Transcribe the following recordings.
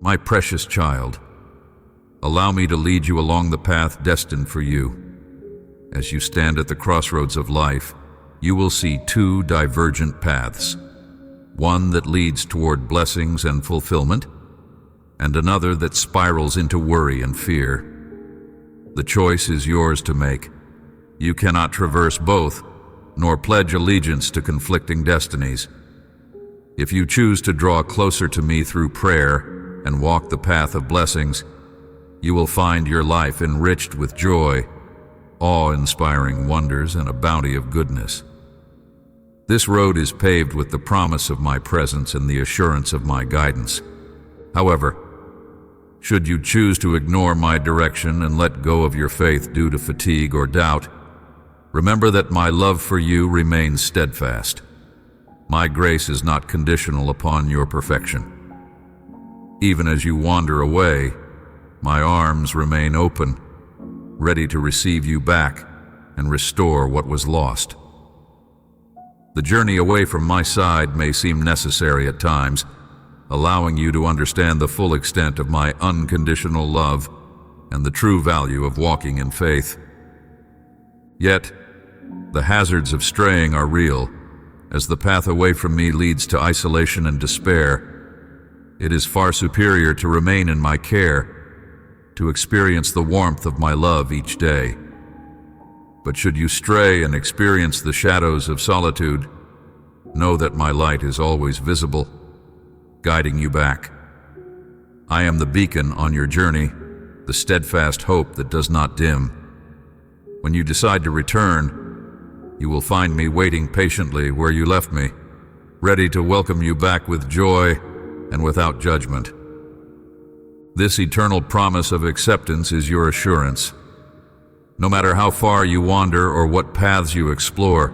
My precious child, allow me to lead you along the path destined for you. As you stand at the crossroads of life, you will see two divergent paths, one that leads toward blessings and fulfillment, and another that spirals into worry and fear. The choice is yours to make. You cannot traverse both, nor pledge allegiance to conflicting destinies. If you choose to draw closer to me through prayer and walk the path of blessings, you will find your life enriched with joy, awe-inspiring wonders, and a bounty of goodness. This road is paved with the promise of my presence and the assurance of my guidance. However, should you choose to ignore my direction and let go of your faith due to fatigue or doubt, remember that my love for you remains steadfast. My grace is not conditional upon your perfection. Even as you wander away, my arms remain open, ready to receive you back and restore what was lost. The journey away from my side may seem necessary at times, allowing you to understand the full extent of my unconditional love and the true value of walking in faith. Yet, the hazards of straying are real, as the path away from me leads to isolation and despair. It is far superior to remain in my care, to experience the warmth of my love each day. But should you stray and experience the shadows of solitude, know that my light is always visible, guiding you back. I am the beacon on your journey, the steadfast hope that does not dim. When you decide to return, you will find me waiting patiently where you left me, ready to welcome you back with joy and without judgment. This eternal promise of acceptance is your assurance. No matter how far you wander or what paths you explore,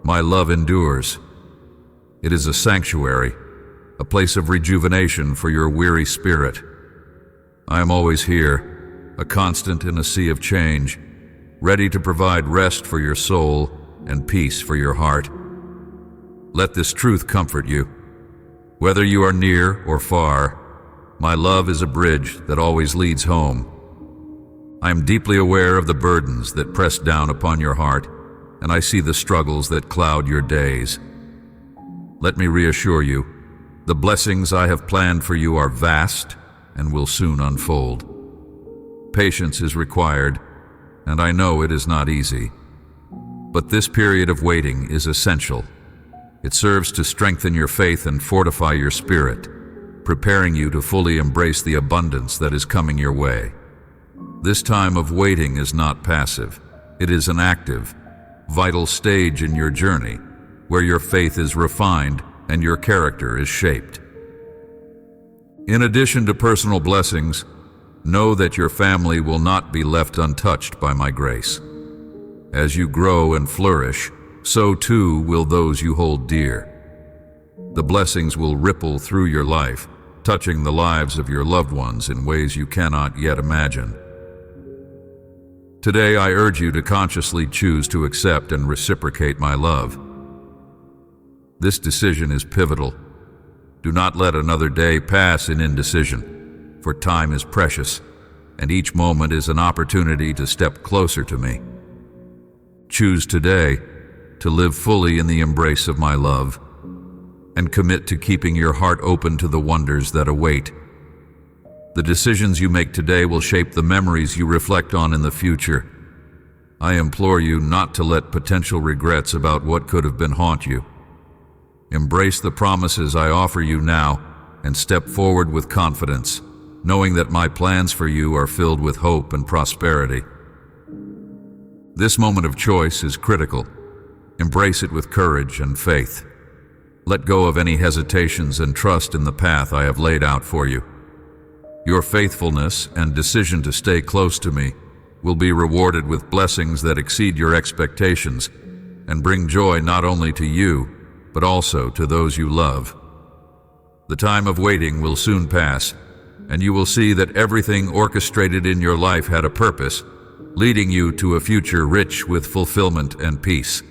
my love endures. It is a sanctuary, a place of rejuvenation for your weary spirit. I am always here, a constant in a sea of change, ready to provide rest for your soul and peace for your heart. Let this truth comfort you. Whether you are near or far, my love is a bridge that always leads home. I am deeply aware of the burdens that press down upon your heart, and I see the struggles that cloud your days. Let me reassure you, the blessings I have planned for you are vast and will soon unfold. Patience is required, and I know it is not easy. But this period of waiting is essential. It serves to strengthen your faith and fortify your spirit, preparing you to fully embrace the abundance that is coming your way. This time of waiting is not passive. It is an active, vital stage in your journey, where your faith is refined and your character is shaped. In addition to personal blessings, know that your family will not be left untouched by my grace. As you grow and flourish, so too will those you hold dear. The blessings will ripple through your life, touching the lives of your loved ones in ways you cannot yet imagine. Today, I urge you to consciously choose to accept and reciprocate my love. This decision is pivotal. Do not let another day pass in indecision, for time is precious, and each moment is an opportunity to step closer to me. Choose today to live fully in the embrace of my love, and commit to keeping your heart open to the wonders that await. The decisions you make today will shape the memories you reflect on in the future. I implore you not to let potential regrets about what could have been haunt you. Embrace the promises I offer you now and step forward with confidence, knowing that my plans for you are filled with hope and prosperity. This moment of choice is critical. Embrace it with courage and faith. Let go of any hesitations and trust in the path I have laid out for you. Your faithfulness and decision to stay close to me will be rewarded with blessings that exceed your expectations and bring joy not only to you, but also to those you love. The time of waiting will soon pass, and you will see that everything orchestrated in your life had a purpose, leading you to a future rich with fulfillment and peace.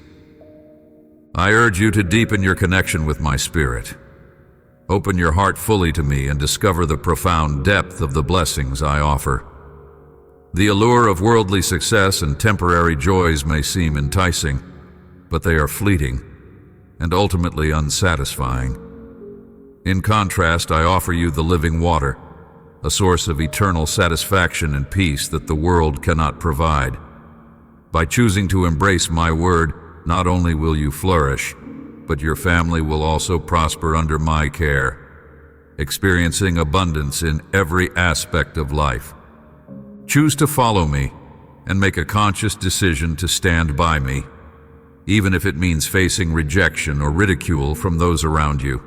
I urge you to deepen your connection with my spirit. Open your heart fully to me and discover the profound depth of the blessings I offer. The allure of worldly success and temporary joys may seem enticing, but they are fleeting and ultimately unsatisfying. In contrast, I offer you the living water, a source of eternal satisfaction and peace that the world cannot provide. By choosing to embrace my word, not only will you flourish, but your family will also prosper under my care, experiencing abundance in every aspect of life. Choose to follow me and make a conscious decision to stand by me, even if it means facing rejection or ridicule from those around you.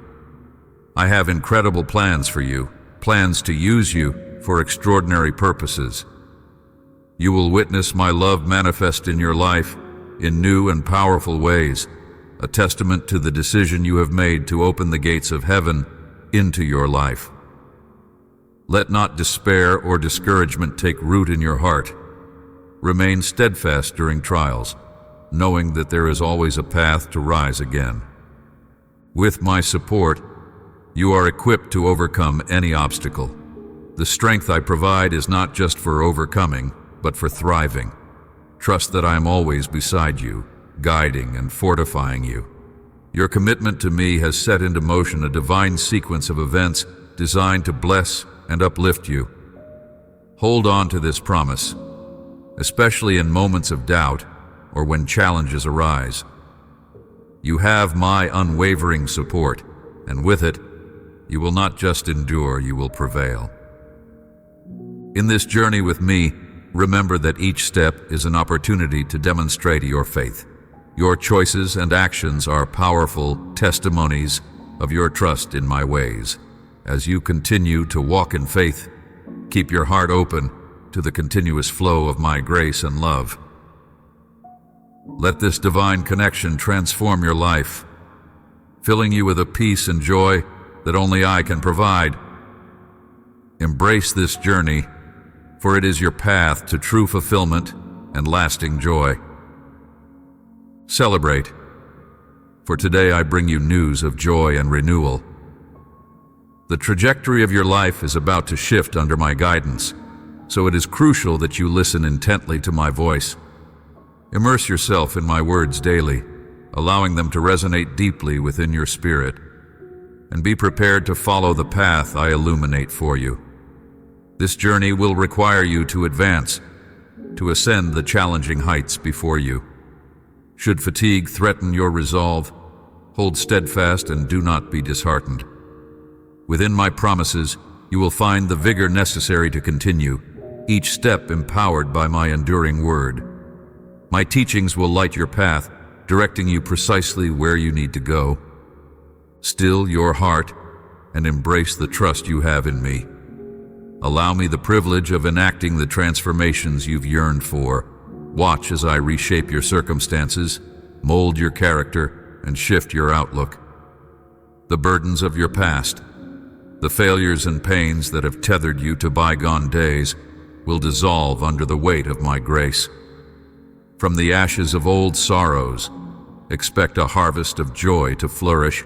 I have incredible plans for you, plans to use you for extraordinary purposes. You will witness my love manifest in your life in new and powerful ways, a testament to the decision you have made to open the gates of heaven into your life. Let not despair or discouragement take root in your heart. Remain steadfast during trials, knowing that there is always a path to rise again. With my support, you are equipped to overcome any obstacle. The strength I provide is not just for overcoming, but for thriving. Trust that I am always beside you, guiding and fortifying you. Your commitment to me has set into motion a divine sequence of events designed to bless and uplift you. Hold on to this promise, especially in moments of doubt or when challenges arise. You have my unwavering support, and with it, you will not just endure, you will prevail. In this journey with me, remember that each step is an opportunity to demonstrate your faith. Your choices and actions are powerful testimonies of your trust in my ways. As you continue to walk in faith, keep your heart open to the continuous flow of my grace and love. Let this divine connection transform your life, filling you with a peace and joy that only I can provide. Embrace this journey, for it is your path to true fulfillment and lasting joy. Celebrate, for today I bring you news of joy and renewal. The trajectory of your life is about to shift under my guidance, so it is crucial that you listen intently to my voice. Immerse yourself in my words daily, allowing them to resonate deeply within your spirit, and be prepared to follow the path I illuminate for you. This journey will require you to advance, to ascend the challenging heights before you. Should fatigue threaten your resolve, hold steadfast and do not be disheartened. Within my promises, you will find the vigor necessary to continue, each step empowered by my enduring word. My teachings will light your path, directing you precisely where you need to go. Still your heart and embrace the trust you have in me. Allow me the privilege of enacting the transformations you've yearned for. Watch as I reshape your circumstances, mold your character, and shift your outlook. The burdens of your past, the failures and pains that have tethered you to bygone days, will dissolve under the weight of my grace. From the ashes of old sorrows, expect a harvest of joy to flourish.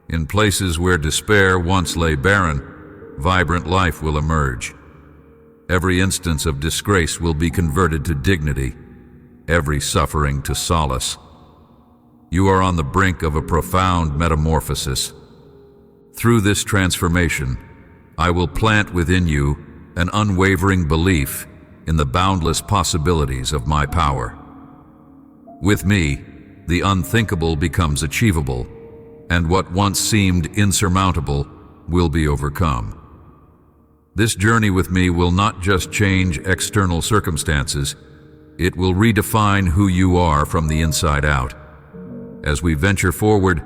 In places where despair once lay barren, vibrant life will emerge. Every instance of disgrace will be converted to dignity, every suffering to solace. You are on the brink of a profound metamorphosis. Through this transformation, I will plant within you an unwavering belief in the boundless possibilities of my power. With me, the unthinkable becomes achievable, and what once seemed insurmountable will be overcome. This journey with me will not just change external circumstances, it will redefine who you are from the inside out. As we venture forward,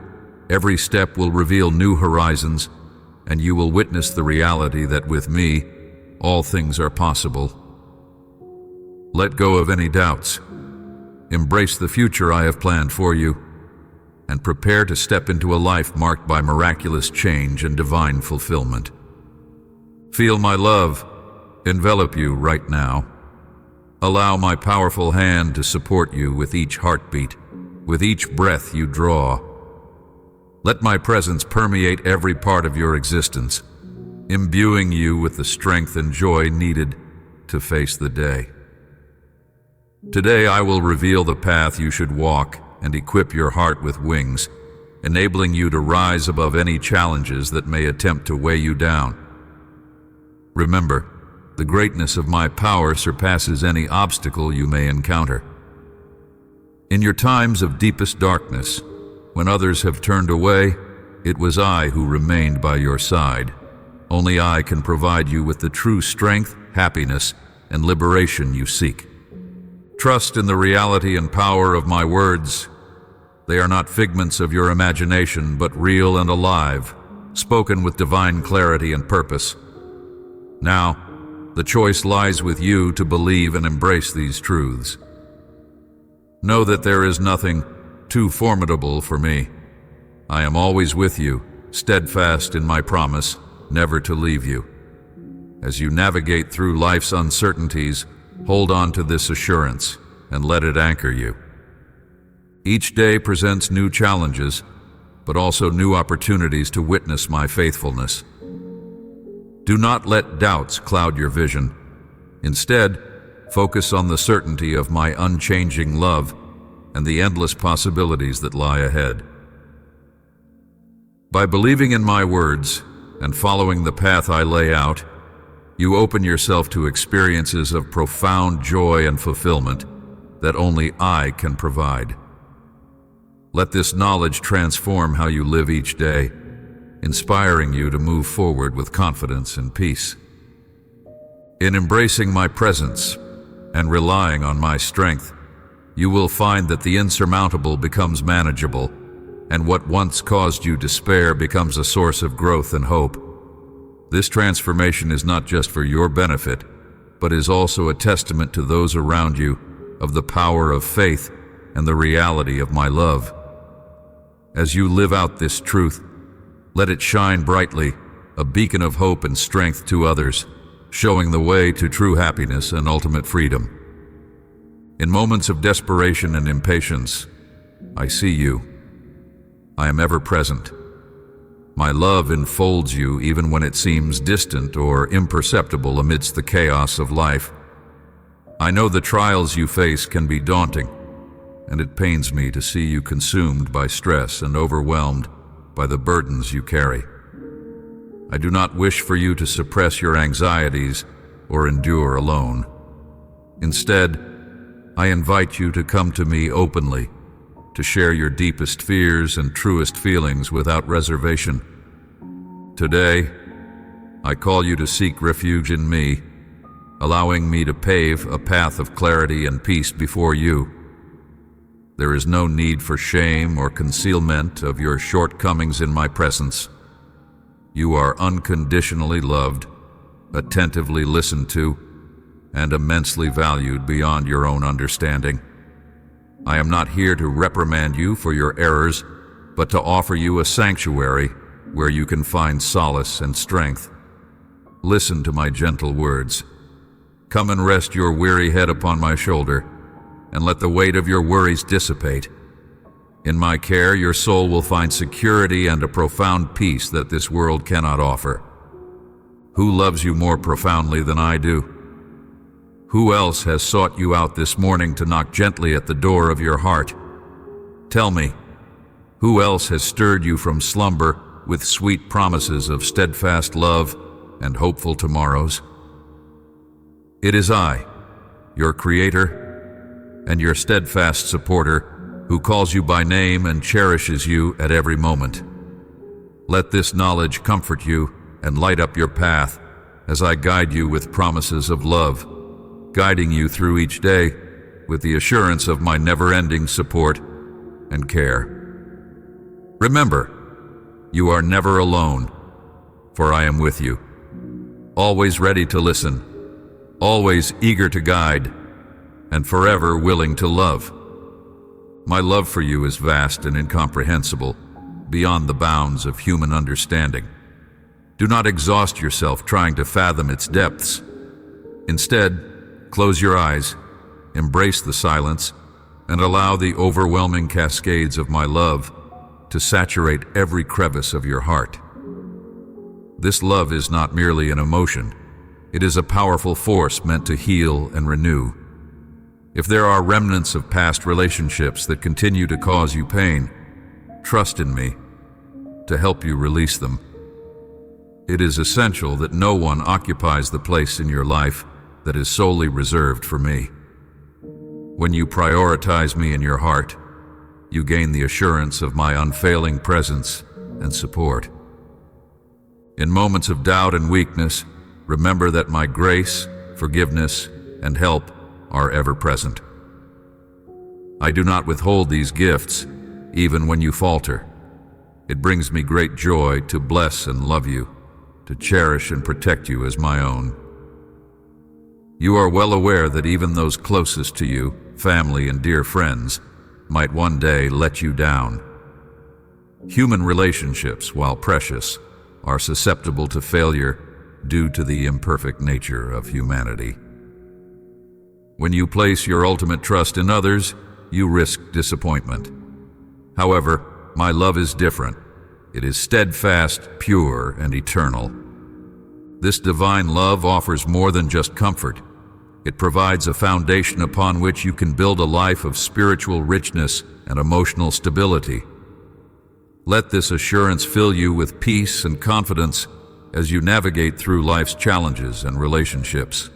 every step will reveal new horizons, and you will witness the reality that with me, all things are possible. Let go of any doubts. Embrace the future I have planned for you, and prepare to step into a life marked by miraculous change and divine fulfillment. Feel my love envelop you right now. Allow my powerful hand to support you with each heartbeat, with each breath you draw. Let my presence permeate every part of your existence, imbuing you with the strength and joy needed to face the day. Today I will reveal the path you should walk and equip your heart with wings, enabling you to rise above any challenges that may attempt to weigh you down. Remember, the greatness of my power surpasses any obstacle you may encounter. In your times of deepest darkness, when others have turned away, it was I who remained by your side. Only I can provide you with the true strength, happiness, and liberation you seek. Trust in the reality and power of my words. They are not figments of your imagination, but real and alive, spoken with divine clarity and purpose. Now, the choice lies with you to believe and embrace these truths. Know that there is nothing too formidable for me. I am always with you, steadfast in my promise never to leave you. As you navigate through life's uncertainties, hold on to this assurance and let it anchor you. Each day presents new challenges, but also new opportunities to witness my faithfulness. Do not let doubts cloud your vision. Instead, focus on the certainty of my unchanging love and the endless possibilities that lie ahead. By believing in my words and following the path I lay out, you open yourself to experiences of profound joy and fulfillment that only I can provide. Let this knowledge transform how you live each day, inspiring you to move forward with confidence and peace. In embracing my presence and relying on my strength, you will find that the insurmountable becomes manageable, and what once caused you despair becomes a source of growth and hope. This transformation is not just for your benefit, but is also a testament to those around you of the power of faith and the reality of my love. As you live out this truth, let it shine brightly, a beacon of hope and strength to others, showing the way to true happiness and ultimate freedom. In moments of desperation and impatience, I see you. I am ever present. My love enfolds you even when it seems distant or imperceptible amidst the chaos of life. I know the trials you face can be daunting, and it pains me to see you consumed by stress and overwhelmed by the burdens you carry. I do not wish for you to suppress your anxieties or endure alone. Instead, I invite you to come to me openly, to share your deepest fears and truest feelings without reservation. Today, I call you to seek refuge in me, allowing me to pave a path of clarity and peace before you. There is no need for shame or concealment of your shortcomings in my presence. You are unconditionally loved, attentively listened to, and immensely valued beyond your own understanding. I am not here to reprimand you for your errors, but to offer you a sanctuary where you can find solace and strength. Listen to my gentle words. Come and rest your weary head upon my shoulder, and let the weight of your worries dissipate. In my care, your soul will find security and a profound peace that this world cannot offer. Who loves you more profoundly than I do? Who else has sought you out this morning to knock gently at the door of your heart? Tell me, who else has stirred you from slumber with sweet promises of steadfast love and hopeful tomorrows? It is I, your Creator and your steadfast supporter, who calls you by name and cherishes you at every moment. Let this knowledge comfort you and light up your path as I guide you with promises of love, guiding you through each day with the assurance of my never-ending support and care. Remember, you are never alone, for I am with you, always ready to listen, always eager to guide, and forever willing to love. My love for you is vast and incomprehensible, beyond the bounds of human understanding. Do not exhaust yourself trying to fathom its depths. Instead, close your eyes, embrace the silence, and allow the overwhelming cascades of my love to saturate every crevice of your heart. This love is not merely an emotion. It is a powerful force meant to heal and renew. If there are remnants of past relationships that continue to cause you pain, trust in me to help you release them. It is essential that no one occupies the place in your life that is solely reserved for me. When you prioritize me in your heart, you gain the assurance of my unfailing presence and support. In moments of doubt and weakness, remember that my grace, forgiveness, and help are ever present. I do not withhold these gifts, even when you falter. It brings me great joy to bless and love you, to cherish and protect you as my own. You are well aware that even those closest to you, family and dear friends, might one day let you down. Human relationships, while precious, are susceptible to failure due to the imperfect nature of humanity. When you place your ultimate trust in others, you risk disappointment. However, my love is different. It is steadfast, pure, and eternal. This divine love offers more than just comfort. It provides a foundation upon which you can build a life of spiritual richness and emotional stability. Let this assurance fill you with peace and confidence as you navigate through life's challenges and relationships.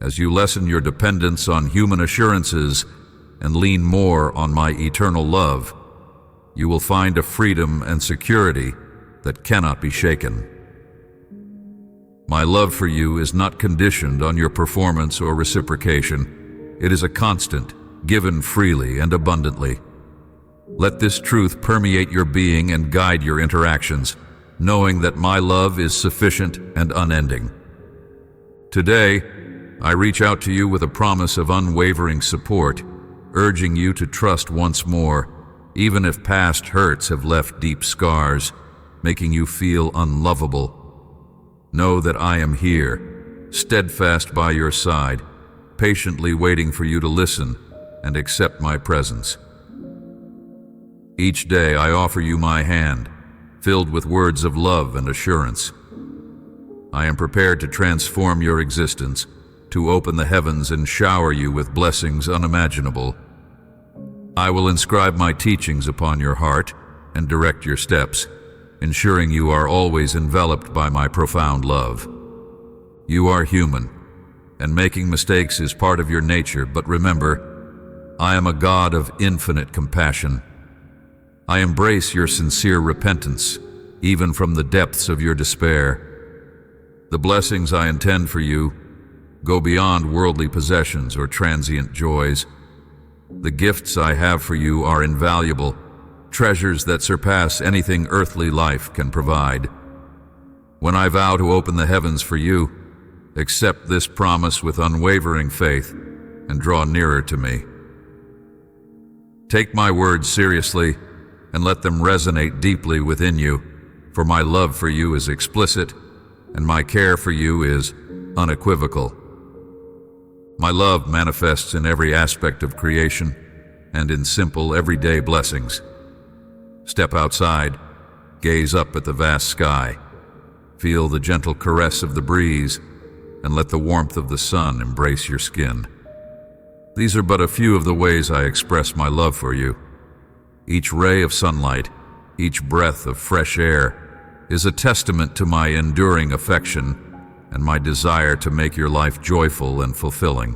As you lessen your dependence on human assurances and lean more on my eternal love, you will find a freedom and security that cannot be shaken. My love for you is not conditioned on your performance or reciprocation. It is a constant, given freely and abundantly. Let this truth permeate your being and guide your interactions, knowing that my love is sufficient and unending. Today, I reach out to you with a promise of unwavering support, urging you to trust once more, even if past hurts have left deep scars, making you feel unlovable. Know that I am here, steadfast by your side, patiently waiting for you to listen and accept my presence. Each day I offer you my hand, filled with words of love and assurance. I am prepared to transform your existence, to open the heavens and shower you with blessings unimaginable. I will inscribe my teachings upon your heart and direct your steps, ensuring you are always enveloped by my profound love. You are human, and making mistakes is part of your nature, but remember, I am a God of infinite compassion. I embrace your sincere repentance, even from the depths of your despair. The blessings I intend for you go beyond worldly possessions or transient joys. The gifts I have for you are invaluable, treasures that surpass anything earthly life can provide. When I vow to open the heavens for you, accept this promise with unwavering faith and draw nearer to me. Take my words seriously and let them resonate deeply within you, for my love for you is explicit and my care for you is unequivocal. My love manifests in every aspect of creation and in simple, everyday blessings. Step outside, gaze up at the vast sky, feel the gentle caress of the breeze, and let the warmth of the sun embrace your skin. These are but a few of the ways I express my love for you. Each ray of sunlight, each breath of fresh air is a testament to my enduring affection and my desire to make your life joyful and fulfilling.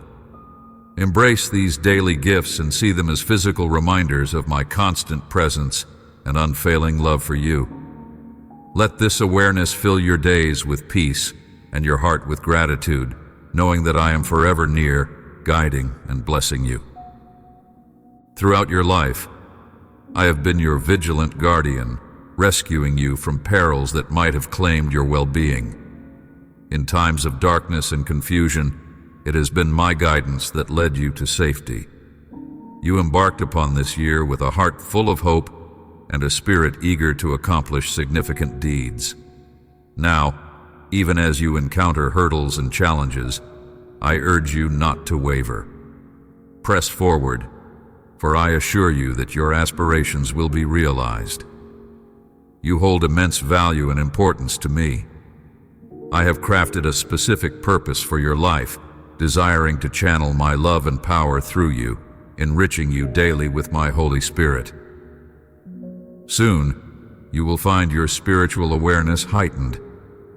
Embrace these daily gifts and see them as physical reminders of my constant presence and unfailing love for you. Let this awareness fill your days with peace and your heart with gratitude, knowing that I am forever near, guiding and blessing you. Throughout your life, I have been your vigilant guardian, rescuing you from perils that might have claimed your well-being. In times of darkness and confusion, it has been my guidance that led you to safety. You embarked upon this year with a heart full of hope and a spirit eager to accomplish significant deeds. Now, even as you encounter hurdles and challenges, I urge you not to waver. Press forward, for I assure you that your aspirations will be realized. You hold immense value and importance to me. I have crafted a specific purpose for your life, desiring to channel my love and power through you, enriching you daily with my Holy Spirit. Soon, you will find your spiritual awareness heightened,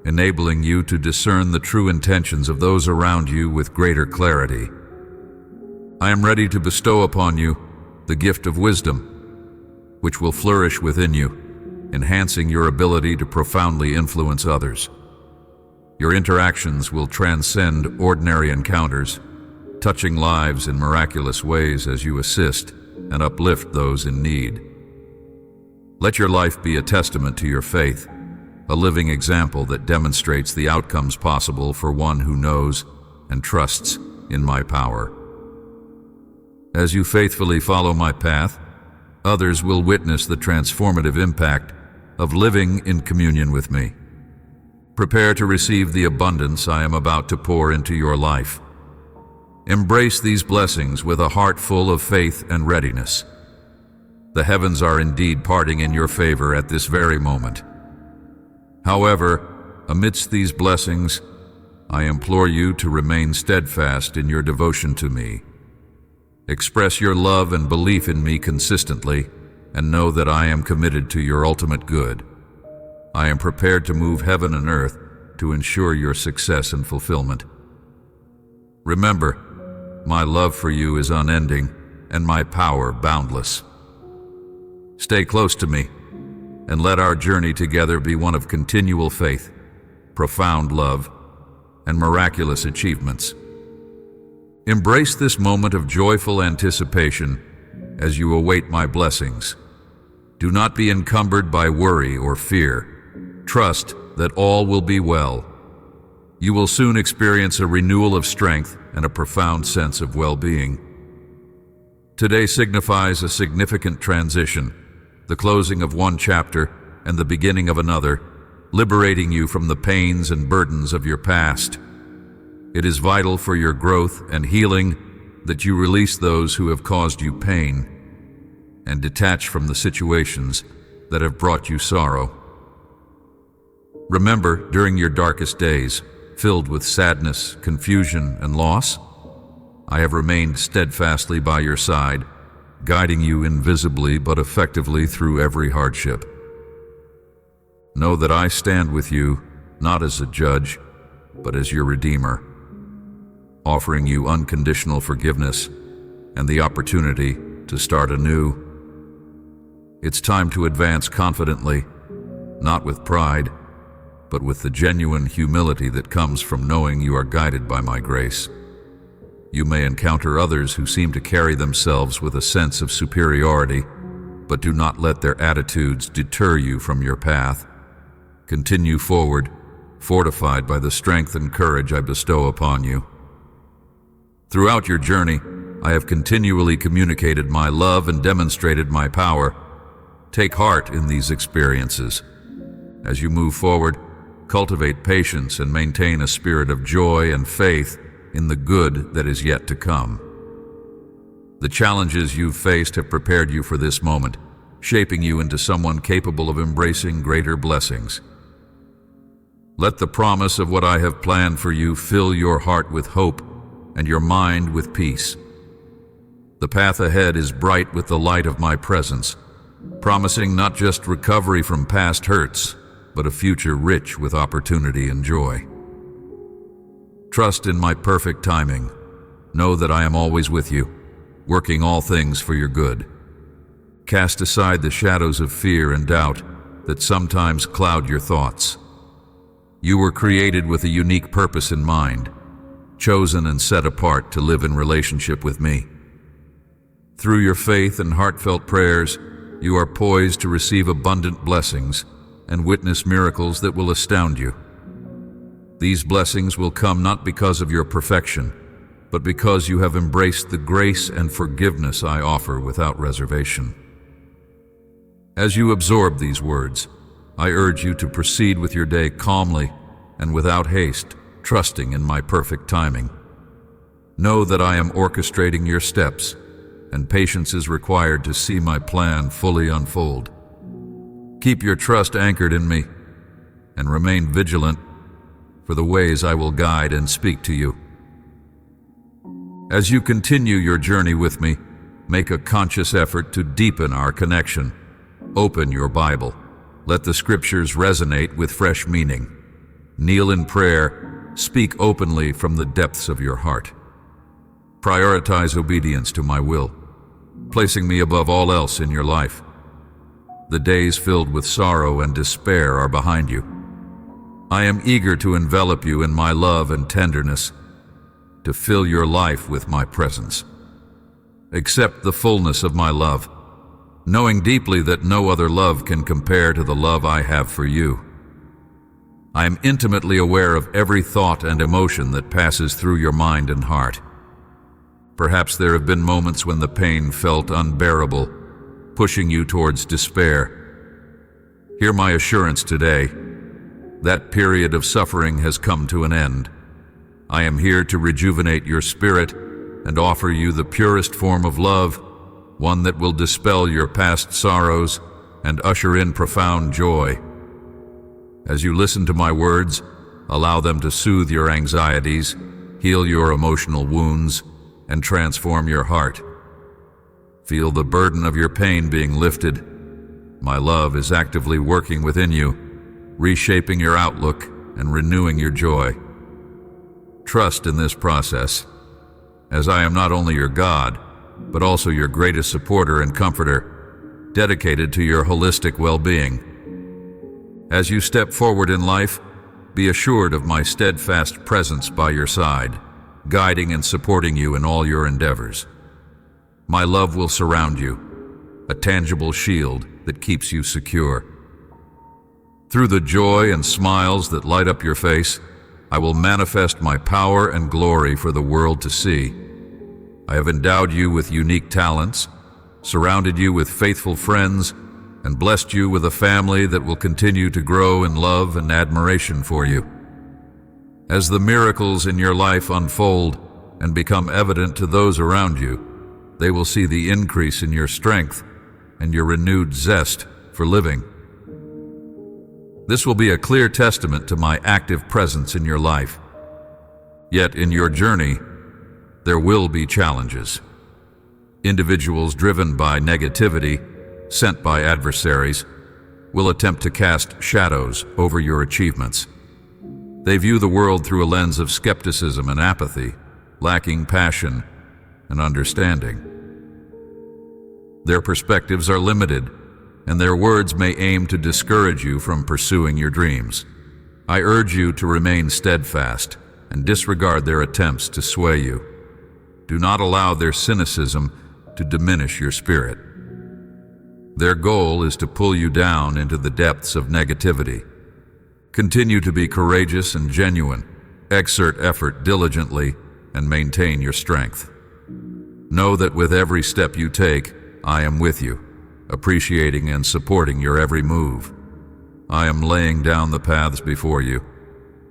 enabling you to discern the true intentions of those around you with greater clarity. I am ready to bestow upon you the gift of wisdom, which will flourish within you, enhancing your ability to profoundly influence others. Your interactions will transcend ordinary encounters, touching lives in miraculous ways as you assist and uplift those in need. Let your life be a testament to your faith, a living example that demonstrates the outcomes possible for one who knows and trusts in my power. As you faithfully follow my path, others will witness the transformative impact of living in communion with me. Prepare to receive the abundance I am about to pour into your life. Embrace these blessings with a heart full of faith and readiness. The heavens are indeed parting in your favor at this very moment. However, amidst these blessings, I implore you to remain steadfast in your devotion to me. Express your love and belief in me consistently, and know that I am committed to your ultimate good. I am prepared to move heaven and earth to ensure your success and fulfillment. Remember, my love for you is unending and my power boundless. Stay close to me, and let our journey together be one of continual faith, profound love, and miraculous achievements. Embrace this moment of joyful anticipation as you await my blessings. Do not be encumbered by worry or fear. Trust that all will be well. You will soon experience a renewal of strength and a profound sense of well-being. Today signifies a significant transition, the closing of one chapter and the beginning of another, liberating you from the pains and burdens of your past. It is vital for your growth and healing that you release those who have caused you pain and detach from the situations that have brought you sorrow. Remember, during your darkest days, filled with sadness, confusion, and loss, I have remained steadfastly by your side, guiding you invisibly but effectively through every hardship. Know that I stand with you, not as a judge, but as your Redeemer, offering you unconditional forgiveness and the opportunity to start anew. It's time to advance confidently, not with pride, but with the genuine humility that comes from knowing you are guided by my grace. You may encounter others who seem to carry themselves with a sense of superiority, but do not let their attitudes deter you from your path. Continue forward, fortified by the strength and courage I bestow upon you. Throughout your journey, I have continually communicated my love and demonstrated my power. Take heart in these experiences. As you move forward, cultivate patience and maintain a spirit of joy and faith in the good that is yet to come. The challenges you've faced have prepared you for this moment, shaping you into someone capable of embracing greater blessings. Let the promise of what I have planned for you fill your heart with hope and your mind with peace. The path ahead is bright with the light of my presence, promising not just recovery from past hurts, but a future rich with opportunity and joy. Trust in my perfect timing. Know that I am always with you, working all things for your good. Cast aside the shadows of fear and doubt that sometimes cloud your thoughts. You were created with a unique purpose in mind, chosen and set apart to live in relationship with me. Through your faith and heartfelt prayers, you are poised to receive abundant blessings and witness miracles that will astound you. These blessings will come not because of your perfection, but because you have embraced the grace and forgiveness I offer without reservation. As you absorb these words, I urge you to proceed with your day calmly and without haste, trusting in my perfect timing. Know that I am orchestrating your steps, and patience is required to see my plan fully unfold. Keep your trust anchored in me, and remain vigilant for the ways I will guide and speak to you. As you continue your journey with me, make a conscious effort to deepen our connection. Open your Bible. Let the scriptures resonate with fresh meaning. Kneel in prayer. Speak openly from the depths of your heart. Prioritize obedience to my will, placing me above all else in your life. The days filled with sorrow and despair are behind you. I am eager to envelop you in my love and tenderness, to fill your life with my presence. Accept the fullness of my love, knowing deeply that no other love can compare to the love I have for you. I am intimately aware of every thought and emotion that passes through your mind and heart. Perhaps there have been moments when the pain felt unbearable, pushing you towards despair. Hear my assurance today. That period of suffering has come to an end. I am here to rejuvenate your spirit and offer you the purest form of love, one that will dispel your past sorrows and usher in profound joy. As you listen to my words, allow them to soothe your anxieties, heal your emotional wounds, and transform your heart. Feel the burden of your pain being lifted. My love is actively working within you, reshaping your outlook and renewing your joy. Trust in this process, as I am not only your God, but also your greatest supporter and comforter, dedicated to your holistic well-being. As you step forward in life, be assured of my steadfast presence by your side, guiding and supporting you in all your endeavors. My love will surround you, a tangible shield that keeps you secure. Through the joy and smiles that light up your face, I will manifest my power and glory for the world to see. I have endowed you with unique talents, surrounded you with faithful friends, and blessed you with a family that will continue to grow in love and admiration for you. As the miracles in your life unfold and become evident to those around you, they will see the increase in your strength and your renewed zest for living. This will be a clear testament to my active presence in your life. Yet in your journey, there will be challenges. Individuals driven by negativity, sent by adversaries, will attempt to cast shadows over your achievements. They view the world through a lens of skepticism and apathy, lacking passion and understanding. Their perspectives are limited, and their words may aim to discourage you from pursuing your dreams. I urge you to remain steadfast and disregard their attempts to sway you. Do not allow their cynicism to diminish your spirit. Their goal is to pull you down into the depths of negativity. Continue to be courageous and genuine. Exert effort diligently and maintain your strength. Know that with every step you take, I am with you, appreciating and supporting your every move. I am laying down the paths before you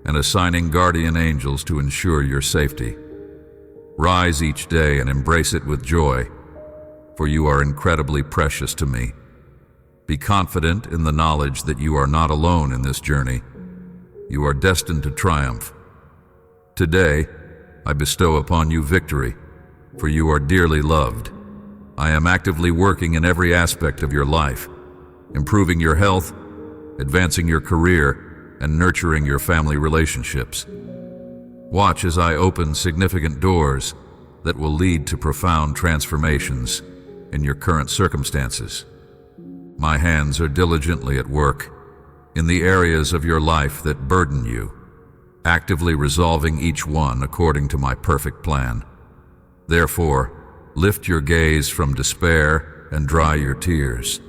and assigning guardian angels to ensure your safety. Rise each day and embrace it with joy, for you are incredibly precious to me. Be confident in the knowledge that you are not alone in this journey. You are destined to triumph. Today, I bestow upon you victory, for you are dearly loved. I am actively working in every aspect of your life, improving your health, advancing your career, and nurturing your family relationships. Watch as I open significant doors that will lead to profound transformations in your current circumstances. My hands are diligently at work in the areas of your life that burden you, actively resolving each one according to my perfect plan. Therefore, lift your gaze from despair and dry your tears,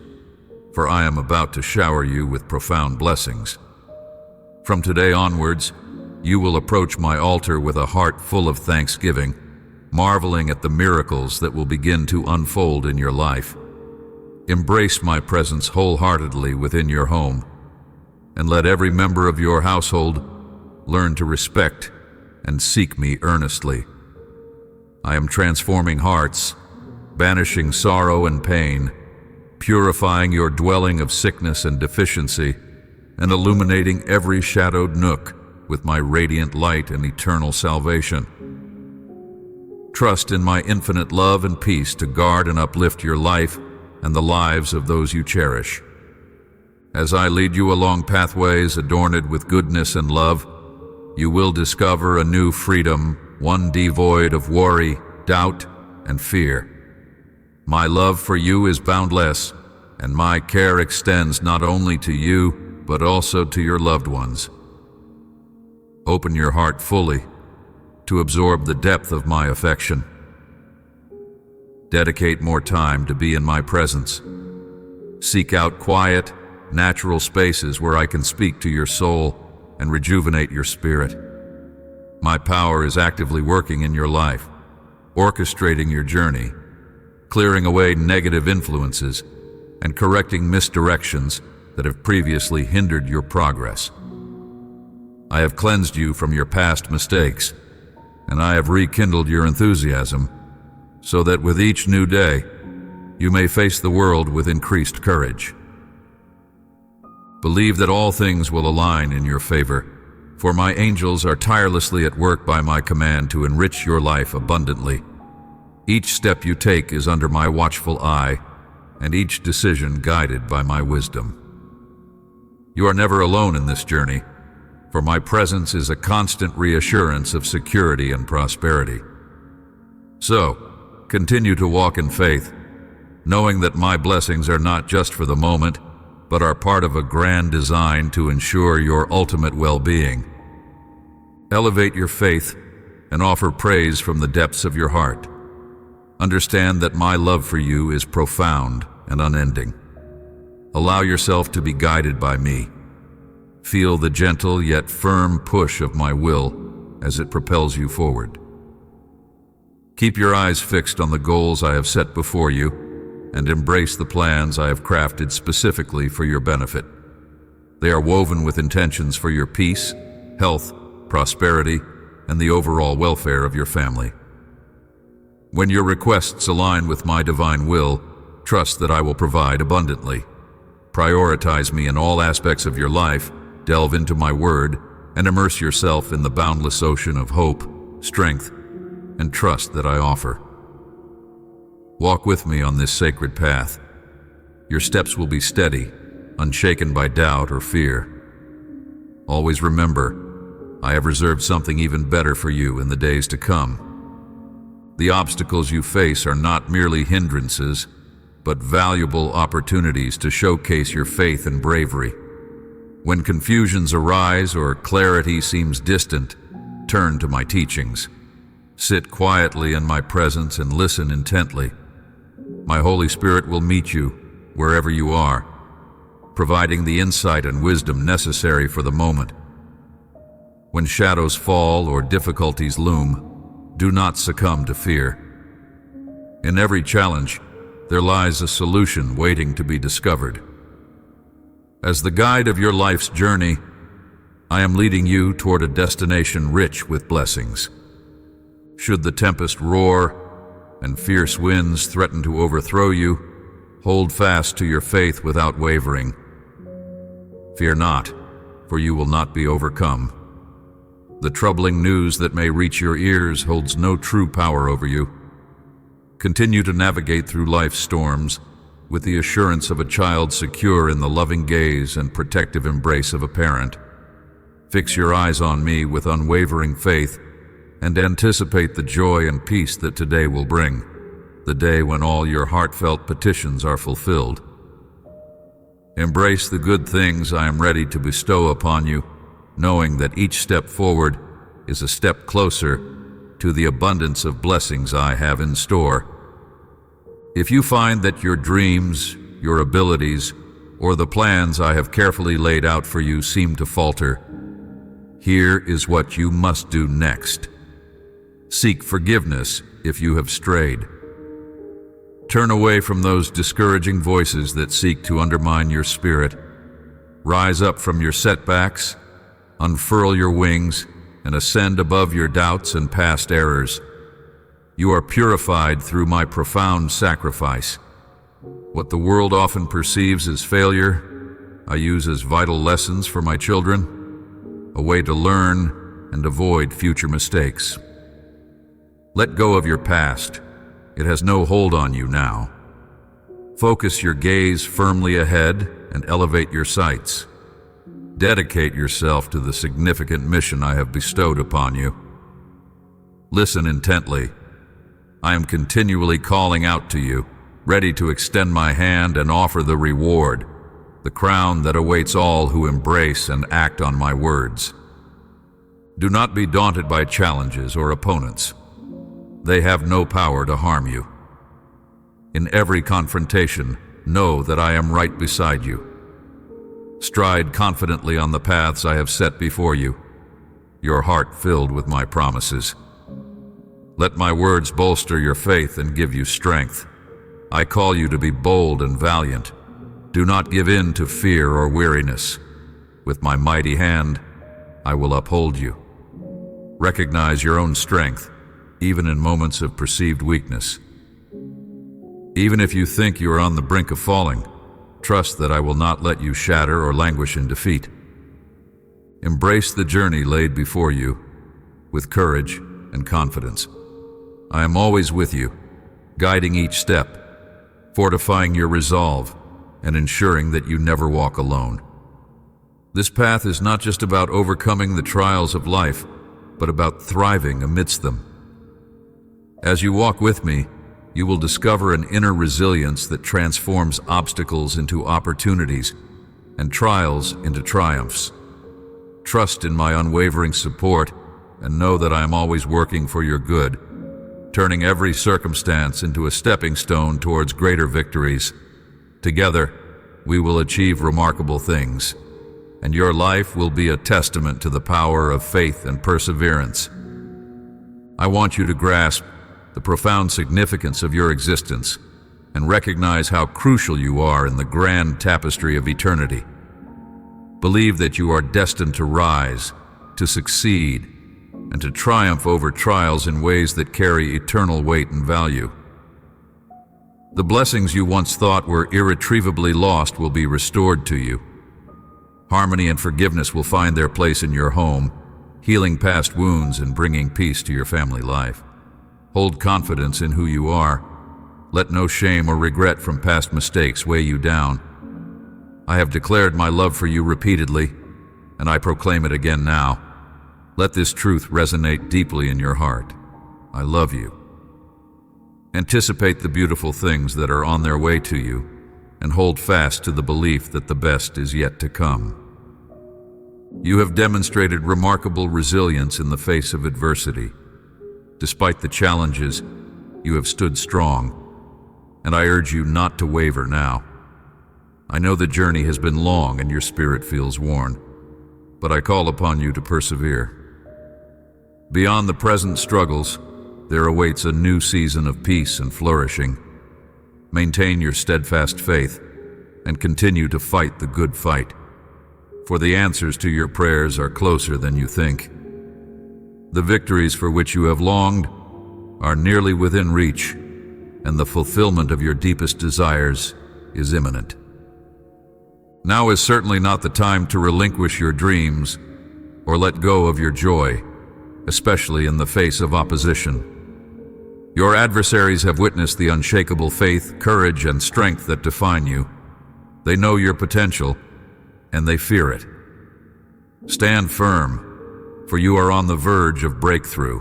for I am about to shower you with profound blessings. From today onwards, you will approach my altar with a heart full of thanksgiving, marveling at the miracles that will begin to unfold in your life. Embrace my presence wholeheartedly within your home, and let every member of your household learn to respect and seek me earnestly. I am transforming hearts, banishing sorrow and pain, purifying your dwelling of sickness and deficiency, and illuminating every shadowed nook with my radiant light and eternal salvation. Trust in my infinite love and peace to guard and uplift your life and the lives of those you cherish. As I lead you along pathways adorned with goodness and love, you will discover a new freedom, one devoid of worry, doubt, and fear. My love for you is boundless, and my care extends not only to you, but also to your loved ones. Open your heart fully to absorb the depth of my affection. Dedicate more time to be in my presence. Seek out quiet, natural spaces where I can speak to your soul and rejuvenate your spirit. My power is actively working in your life, orchestrating your journey, clearing away negative influences, and correcting misdirections that have previously hindered your progress. I have cleansed you from your past mistakes, and I have rekindled your enthusiasm, so that with each new day, you may face the world with increased courage. Believe that all things will align in your favor, for my angels are tirelessly at work by my command to enrich your life abundantly. Each step you take is under my watchful eye, and each decision guided by my wisdom. You are never alone in this journey, for my presence is a constant reassurance of security and prosperity. So, continue to walk in faith, knowing that my blessings are not just for the moment, but are part of a grand design to ensure your ultimate well-being. Elevate your faith and offer praise from the depths of your heart. Understand that my love for you is profound and unending. Allow yourself to be guided by me. Feel the gentle yet firm push of my will as it propels you forward. Keep your eyes fixed on the goals I have set before you and embrace the plans I have crafted specifically for your benefit. They are woven with intentions for your peace, health, prosperity, and the overall welfare of your family. When your requests align with my divine will, trust that I will provide abundantly. Prioritize me in all aspects of your life, delve into my word, and immerse yourself in the boundless ocean of hope, strength, and trust that I offer. Walk with me on this sacred path. Your steps will be steady, unshaken by doubt or fear. Always remember, I have reserved something even better for you in the days to come. The obstacles you face are not merely hindrances, but valuable opportunities to showcase your faith and bravery. When confusions arise or clarity seems distant, turn to my teachings. Sit quietly in my presence and listen intently. My Holy Spirit will meet you wherever you are, providing the insight and wisdom necessary for the moment. When shadows fall or difficulties loom, do not succumb to fear. In every challenge, there lies a solution waiting to be discovered. As the guide of your life's journey, I am leading you toward a destination rich with blessings. Should the tempest roar and fierce winds threaten to overthrow you, hold fast to your faith without wavering. Fear not, for you will not be overcome. The troubling news that may reach your ears holds no true power over you. Continue to navigate through life's storms with the assurance of a child secure in the loving gaze and protective embrace of a parent. Fix your eyes on me with unwavering faith and anticipate the joy and peace that today will bring, the day when all your heartfelt petitions are fulfilled. Embrace the good things I am ready to bestow upon you, knowing that each step forward is a step closer to the abundance of blessings I have in store. If you find that your dreams, your abilities, or the plans I have carefully laid out for you seem to falter, here is what you must do next. Seek forgiveness if you have strayed. Turn away from those discouraging voices that seek to undermine your spirit. Rise up from your setbacks, unfurl your wings, and ascend above your doubts and past errors. You are purified through my profound sacrifice. What the world often perceives as failure, I use as vital lessons for my children, a way to learn and avoid future mistakes. Let go of your past. It has no hold on you now. Focus your gaze firmly ahead and elevate your sights. Dedicate yourself to the significant mission I have bestowed upon you. Listen intently. I am continually calling out to you, ready to extend my hand and offer the reward, the crown that awaits all who embrace and act on my words. Do not be daunted by challenges or opponents. They have no power to harm you. In every confrontation, know that I am right beside you. Stride confidently on the paths I have set before you, your heart filled with my promises. Let my words bolster your faith and give you strength. I call you to be bold and valiant. Do not give in to fear or weariness. With my mighty hand, I will uphold you. Recognize your own strength, even in moments of perceived weakness. Even if you think you are on the brink of falling, trust that I will not let you shatter or languish in defeat. Embrace the journey laid before you with courage and confidence. I am always with you, guiding each step, fortifying your resolve, and ensuring that you never walk alone. This path is not just about overcoming the trials of life, but about thriving amidst them. As you walk with me, you will discover an inner resilience that transforms obstacles into opportunities and trials into triumphs. Trust in my unwavering support and know that I am always working for your good, turning every circumstance into a stepping stone towards greater victories. Together, we will achieve remarkable things, and your life will be a testament to the power of faith and perseverance. I want you to grasp the profound significance of your existence and recognize how crucial you are in the grand tapestry of eternity. Believe that you are destined to rise, to succeed, and to triumph over trials in ways that carry eternal weight and value. The blessings you once thought were irretrievably lost will be restored to you. Harmony and forgiveness will find their place in your home, healing past wounds and bringing peace to your family life. Hold confidence in who you are. Let no shame or regret from past mistakes weigh you down. I have declared my love for you repeatedly, and I proclaim it again now. Let this truth resonate deeply in your heart. I love you. Anticipate the beautiful things that are on their way to you, and hold fast to the belief that the best is yet to come. You have demonstrated remarkable resilience in the face of adversity. Despite the challenges, you have stood strong, and I urge you not to waver now. I know the journey has been long and your spirit feels worn, but I call upon you to persevere. Beyond the present struggles, there awaits a new season of peace and flourishing. Maintain your steadfast faith and continue to fight the good fight, for the answers to your prayers are closer than you think. The victories for which you have longed are nearly within reach, and the fulfillment of your deepest desires is imminent. Now is certainly not the time to relinquish your dreams or let go of your joy, especially in the face of opposition. Your adversaries have witnessed the unshakable faith, courage, and strength that define you. They know your potential, and they fear it. Stand firm, for you are on the verge of breakthrough,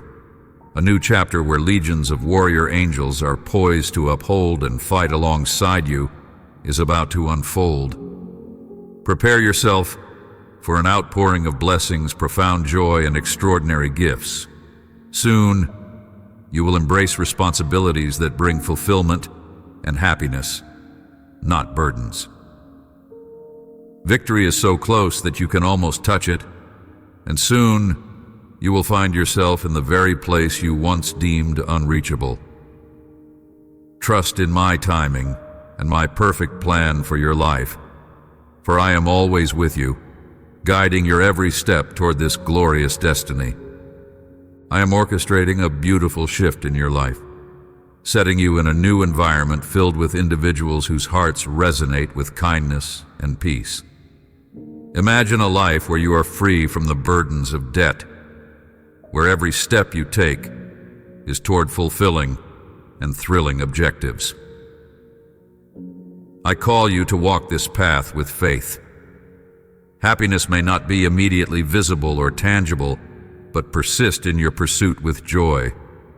a new chapter where legions of warrior angels are poised to uphold and fight alongside you is about to unfold. Prepare yourself for an outpouring of blessings, profound joy, and extraordinary gifts. Soon, you will embrace responsibilities that bring fulfillment and happiness, not burdens. Victory is so close that you can almost touch it, and soon you will find yourself in the very place you once deemed unreachable. Trust in my timing and my perfect plan for your life, for I am always with you, guiding your every step toward this glorious destiny. I am orchestrating a beautiful shift in your life, setting you in a new environment filled with individuals whose hearts resonate with kindness and peace. Imagine a life where you are free from the burdens of debt, where every step you take is toward fulfilling and thrilling objectives. I call you to walk this path with faith. Happiness may not be immediately visible or tangible, but persist in your pursuit with joy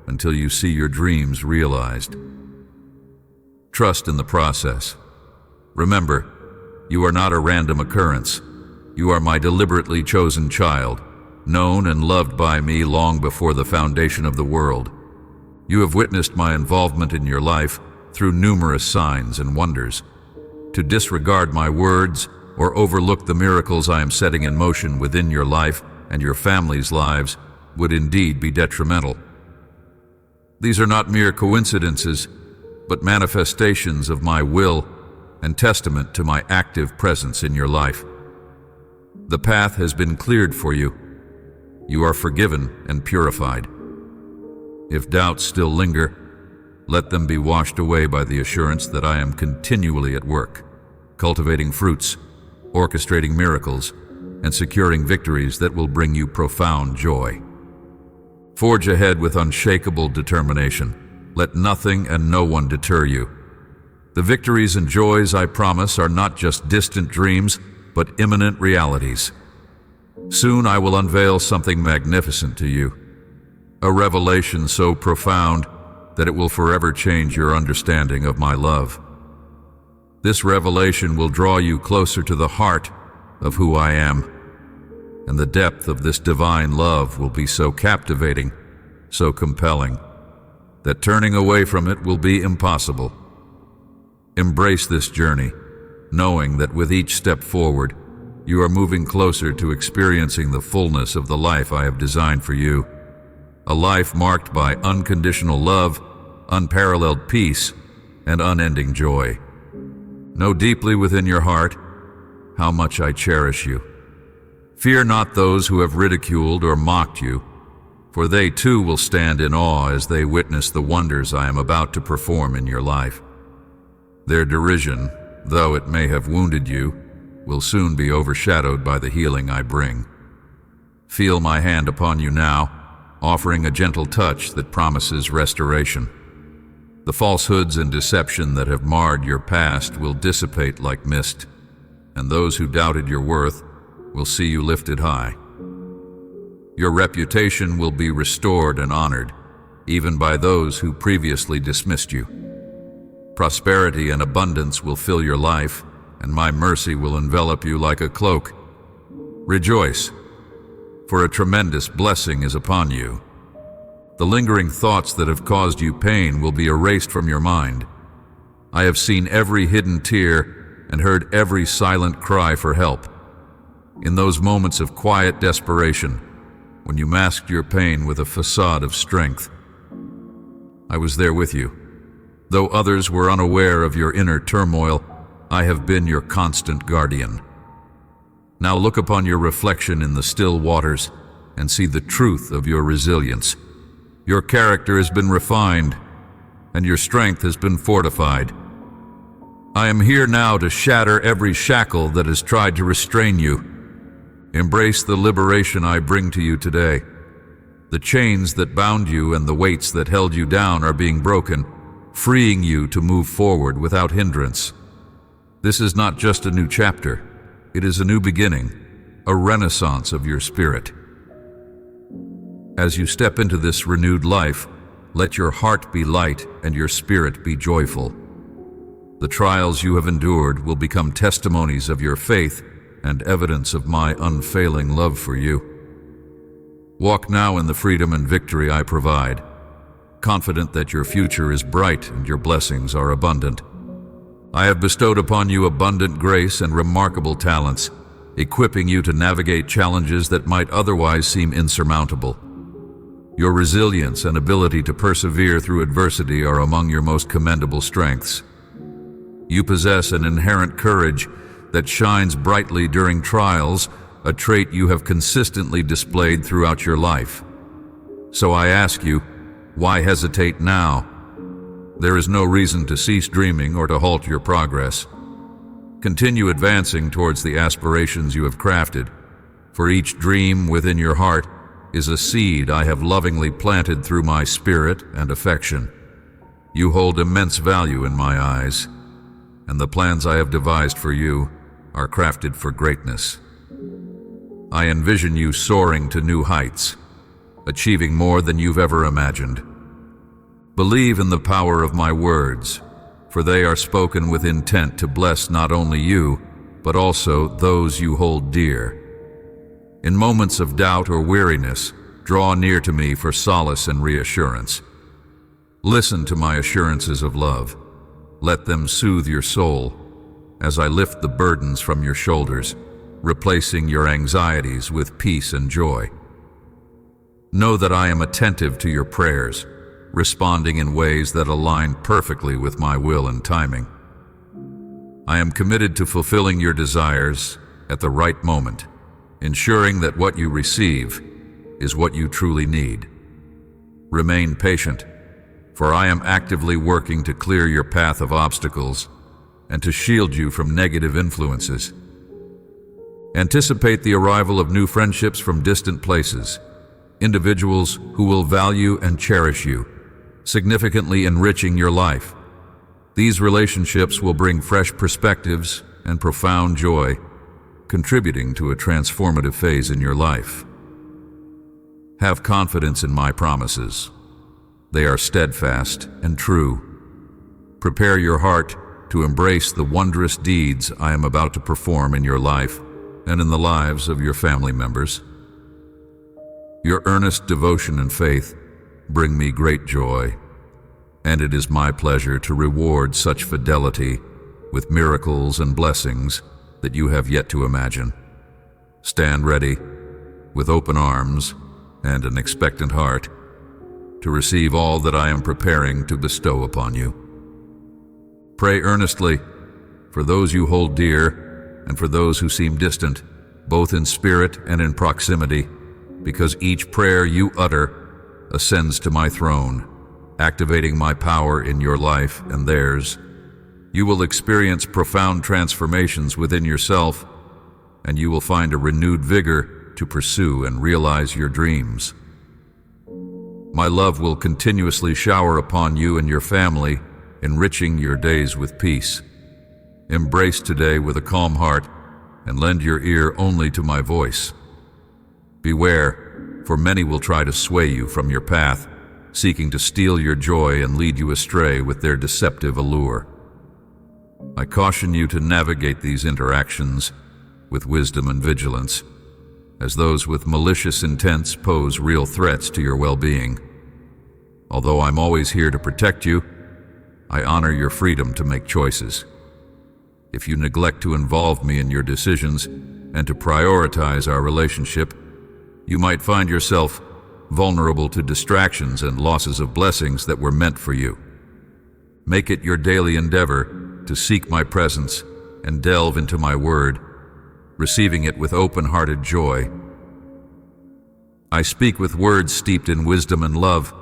until you see your dreams realized. Trust in the process. Remember, you are not a random occurrence. You are my deliberately chosen child, known and loved by me long before the foundation of the world. You have witnessed my involvement in your life through numerous signs and wonders. To disregard my words or overlook the miracles I am setting in motion within your life and your family's lives would indeed be detrimental. These are not mere coincidences, but manifestations of my will and testament to my active presence in your life. The path has been cleared for you. You are forgiven and purified. If doubts still linger, let them be washed away by the assurance that I am continually at work, cultivating fruits, orchestrating miracles, and securing victories that will bring you profound joy. Forge ahead with unshakable determination. Let nothing and no one deter you. The victories and joys I promise are not just distant dreams, but imminent realities. Soon I will unveil something magnificent to you, a revelation so profound that it will forever change your understanding of my love. This revelation will draw you closer to the heart of who I am, and the depth of this divine love will be so captivating, so compelling, that turning away from it will be impossible. Embrace this journey, knowing that with each step forward, you are moving closer to experiencing the fullness of the life I have designed for you, a life marked by unconditional love, unparalleled peace, and unending joy. Know deeply within your heart how much I cherish you. Fear not those who have ridiculed or mocked you, for they too will stand in awe as they witness the wonders I am about to perform in your life. Their derision, though it may have wounded you, will soon be overshadowed by the healing I bring. Feel my hand upon you now, offering a gentle touch that promises restoration. The falsehoods and deception that have marred your past will dissipate like mist, and those who doubted your worth will see you lifted high. Your reputation will be restored and honored, even by those who previously dismissed you. Prosperity and abundance will fill your life, and my mercy will envelop you like a cloak. Rejoice, for a tremendous blessing is upon you. The lingering thoughts that have caused you pain will be erased from your mind. I have seen every hidden tear and heard every silent cry for help. In those moments of quiet desperation, when you masked your pain with a facade of strength, I was there with you. Though others were unaware of your inner turmoil, I have been your constant guardian. Now look upon your reflection in the still waters and see the truth of your resilience. Your character has been refined, and your strength has been fortified. I am here now to shatter every shackle that has tried to restrain you. Embrace the liberation I bring to you today. The chains that bound you and the weights that held you down are being broken, freeing you to move forward without hindrance. This is not just a new chapter. It is a new beginning, a renaissance of your spirit. As you step into this renewed life, let your heart be light and your spirit be joyful. The trials you have endured will become testimonies of your faith and evidence of my unfailing love for you. Walk now in the freedom and victory I provide, confident that your future is bright and your blessings are abundant. I have bestowed upon you abundant grace and remarkable talents, equipping you to navigate challenges that might otherwise seem insurmountable. Your resilience and ability to persevere through adversity are among your most commendable strengths. You possess an inherent courage that shines brightly during trials, a trait you have consistently displayed throughout your life. So I ask you, why hesitate now? There is no reason to cease dreaming or to halt your progress. Continue advancing towards the aspirations you have crafted, for each dream within your heart is a seed I have lovingly planted through my spirit and affection. You hold immense value in my eyes, and the plans I have devised for you are crafted for greatness. I envision you soaring to new heights, achieving more than you've ever imagined. Believe in the power of my words, for they are spoken with intent to bless not only you, but also those you hold dear. In moments of doubt or weariness, draw near to me for solace and reassurance. Listen to my assurances of love. Let them soothe your soul as I lift the burdens from your shoulders, replacing your anxieties with peace and joy. Know that I am attentive to your prayers, responding in ways that align perfectly with my will and timing. I am committed to fulfilling your desires at the right moment, ensuring that what you receive is what you truly need. Remain patient, for I am actively working to clear your path of obstacles and to shield you from negative influences. Anticipate the arrival of new friendships from distant places, individuals who will value and cherish you, significantly enriching your life. These relationships will bring fresh perspectives and profound joy, contributing to a transformative phase in your life. Have confidence in my promises. They are steadfast and true. Prepare your heart to embrace the wondrous deeds I am about to perform in your life and in the lives of your family members. Your earnest devotion and faith bring me great joy, and it is my pleasure to reward such fidelity with miracles and blessings that you have yet to imagine. Stand ready, with open arms and an expectant heart, to receive all that I am preparing to bestow upon you. Pray earnestly for those you hold dear and for those who seem distant, both in spirit and in proximity, because each prayer you utter ascends to my throne, activating my power in your life and theirs. You will experience profound transformations within yourself, and you will find a renewed vigor to pursue and realize your dreams. My love will continuously shower upon you and your family, enriching your days with peace. Embrace today with a calm heart and lend your ear only to my voice. Beware, for many will try to sway you from your path, seeking to steal your joy and lead you astray with their deceptive allure. I caution you to navigate these interactions with wisdom and vigilance, as those with malicious intents pose real threats to your well-being. Although I'm always here to protect you, I honor your freedom to make choices. If you neglect to involve me in your decisions and to prioritize our relationship, you might find yourself vulnerable to distractions and losses of blessings that were meant for you. Make it your daily endeavor to seek my presence and delve into my word, receiving it with open-hearted joy. I speak with words steeped in wisdom and love,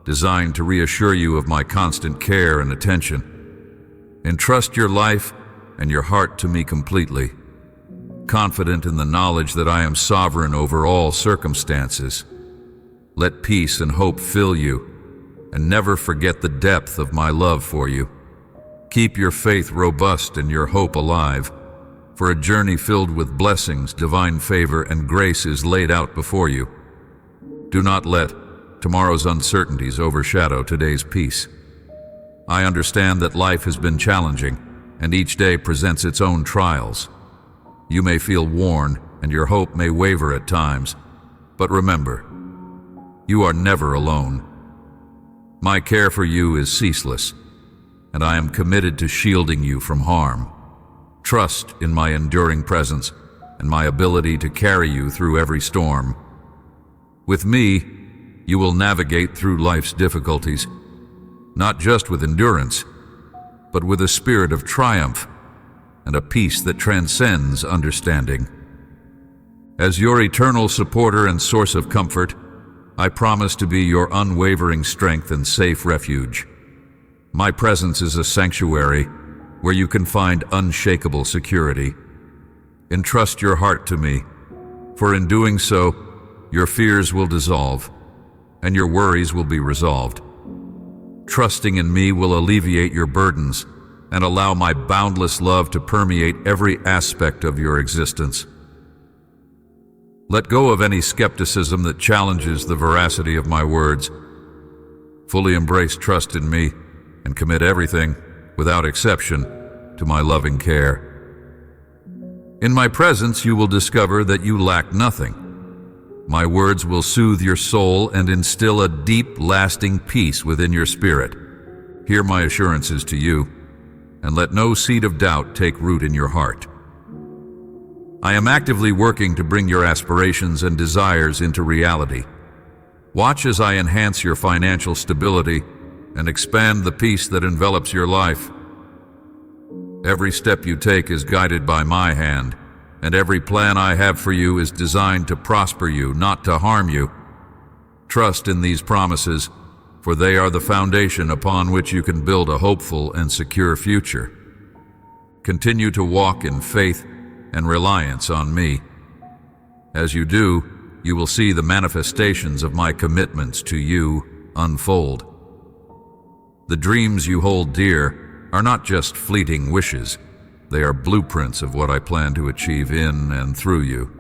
designed to reassure you of my constant care and attention. Entrust your life and your heart to me completely, confident in the knowledge that I am sovereign over all circumstances. Let peace and hope fill you, and never forget the depth of my love for you. Keep your faith robust and your hope alive, for a journey filled with blessings, divine favor, and grace is laid out before you. Do not let tomorrow's uncertainties overshadow today's peace. I understand that life has been challenging, and each day presents its own trials. You may feel worn, and your hope may waver at times, but remember, you are never alone. My care for you is ceaseless, and I am committed to shielding you from harm. Trust in my enduring presence and my ability to carry you through every storm. With me, you will navigate through life's difficulties, not just with endurance, but with a spirit of triumph and a peace that transcends understanding. As your eternal supporter and source of comfort, I promise to be your unwavering strength and safe refuge. My presence is a sanctuary where you can find unshakable security. Entrust your heart to me, for in doing so, your fears will dissolve, and your worries will be resolved. Trusting in me will alleviate your burdens and allow my boundless love to permeate every aspect of your existence. Let go of any skepticism that challenges the veracity of my words. Fully embrace trust in me and commit everything, without exception, to my loving care. In my presence, you will discover that you lack nothing. My words will soothe your soul and instill a deep, lasting peace within your spirit. Hear my assurances to you, and let no seed of doubt take root in your heart. I am actively working to bring your aspirations and desires into reality. Watch as I enhance your financial stability and expand the peace that envelops your life. Every step you take is guided by my hand, and every plan I have for you is designed to prosper you, not to harm you. Trust in these promises, for they are the foundation upon which you can build a hopeful and secure future. Continue to walk in faith and reliance on me. As you do, you will see the manifestations of my commitments to you unfold. The dreams you hold dear are not just fleeting wishes. They are blueprints of what I plan to achieve in and through you.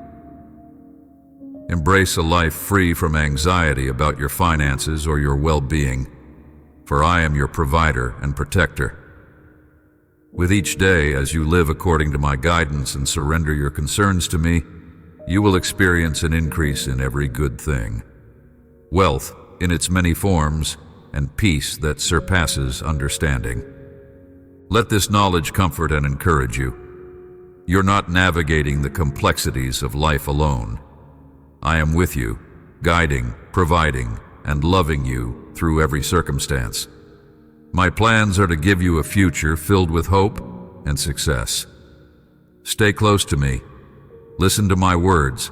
Embrace a life free from anxiety about your finances or your well-being, for I am your provider and protector. With each day, as you live according to my guidance and surrender your concerns to me, you will experience an increase in every good thing, wealth in its many forms, and peace that surpasses understanding. Let this knowledge comfort and encourage you. You're not navigating the complexities of life alone. I am with you, guiding, providing, and loving you through every circumstance. My plans are to give you a future filled with hope and success. Stay close to me, listen to my words,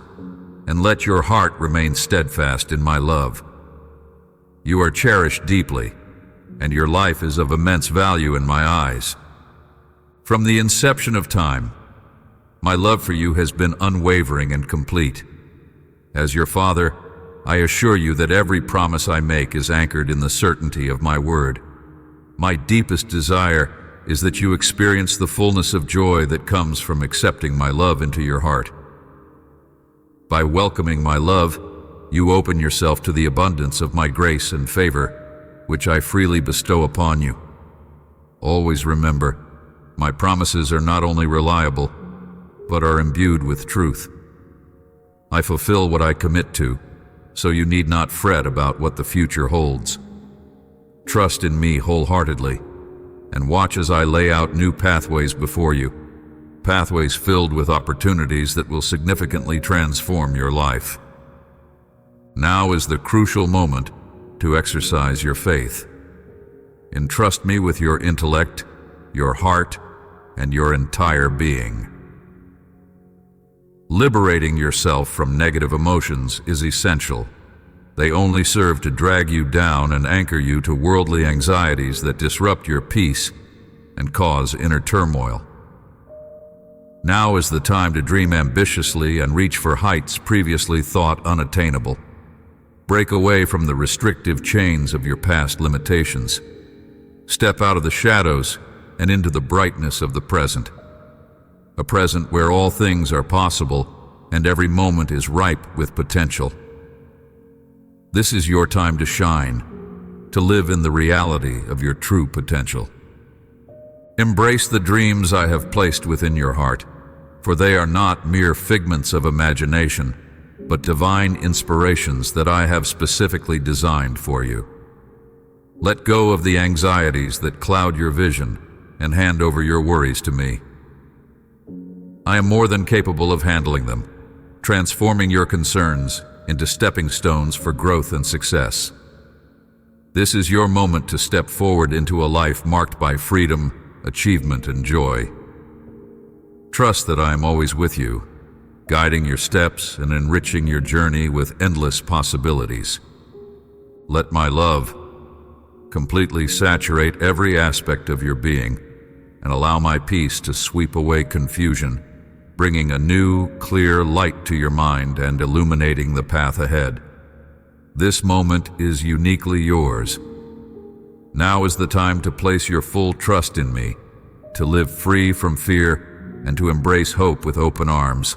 and let your heart remain steadfast in my love. You are cherished deeply, and your life is of immense value in my eyes. From the inception of time, my love for you has been unwavering and complete. As your father, I assure you that every promise I make is anchored in the certainty of my word. My deepest desire is that you experience the fullness of joy that comes from accepting my love into your heart. By welcoming my love, you open yourself to the abundance of my grace and favor, which I freely bestow upon you. Always remember, my promises are not only reliable, but are imbued with truth. I fulfill what I commit to, so you need not fret about what the future holds. Trust in me wholeheartedly, and watch as I lay out new pathways before you, pathways filled with opportunities that will significantly transform your life. Now is the crucial moment to exercise your faith. Entrust me with your intellect, your heart, and your entire being. Liberating yourself from negative emotions is essential. They only serve to drag you down and anchor you to worldly anxieties that disrupt your peace and cause inner turmoil. Now is the time to dream ambitiously and reach for heights previously thought unattainable. Break away from the restrictive chains of your past limitations. Step out of the shadows and into the brightness of the present. A present where all things are possible and every moment is ripe with potential. This is your time to shine, to live in the reality of your true potential. Embrace the dreams I have placed within your heart, for they are not mere figments of imagination, but divine inspirations that I have specifically designed for you. Let go of the anxieties that cloud your vision and hand over your worries to me. I am more than capable of handling them, transforming your concerns into stepping stones for growth and success. This is your moment to step forward into a life marked by freedom, achievement, and joy. Trust that I am always with you, guiding your steps and enriching your journey with endless possibilities. Let my love, completely saturate every aspect of your being, and allow my peace to sweep away confusion, bringing a new, clear light to your mind and illuminating the path ahead. This moment is uniquely yours. Now is the time to place your full trust in me, to live free from fear, and to embrace hope with open arms.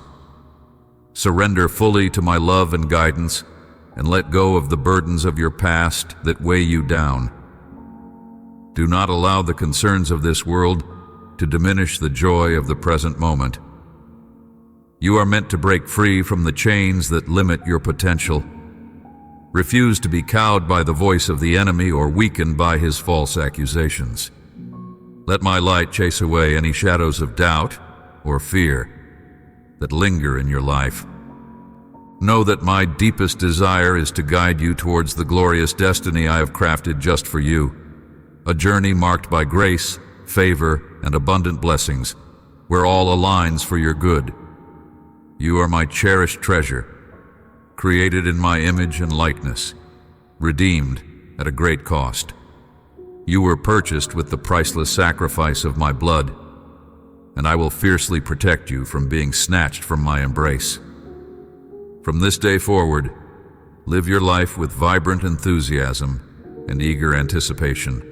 Surrender fully to my love and guidance, and let go of the burdens of your past that weigh you down. Do not allow the concerns of this world to diminish the joy of the present moment. You are meant to break free from the chains that limit your potential. Refuse to be cowed by the voice of the enemy or weakened by his false accusations. Let my light chase away any shadows of doubt or fear that linger in your life. Know that my deepest desire is to guide you towards the glorious destiny I have crafted just for you, a journey marked by grace, favor, and abundant blessings, where all aligns for your good. You are my cherished treasure, created in my image and likeness, redeemed at a great cost. You were purchased with the priceless sacrifice of my blood, and I will fiercely protect you from being snatched from my embrace. From this day forward, live your life with vibrant enthusiasm and eager anticipation.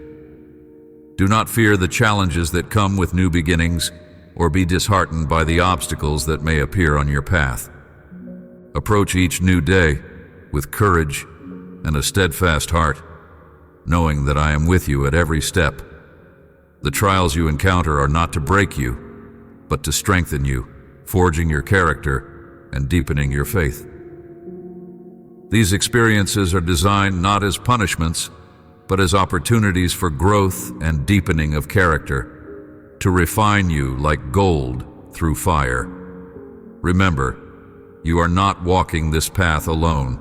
Do not fear the challenges that come with new beginnings, or be disheartened by the obstacles that may appear on your path. Approach each new day with courage and a steadfast heart, knowing that I am with you at every step. The trials you encounter are not to break you, but to strengthen you, forging your character and deepening your faith. These experiences are designed not as punishments, but as opportunities for growth and deepening of character, to refine you like gold through fire. Remember, you are not walking this path alone.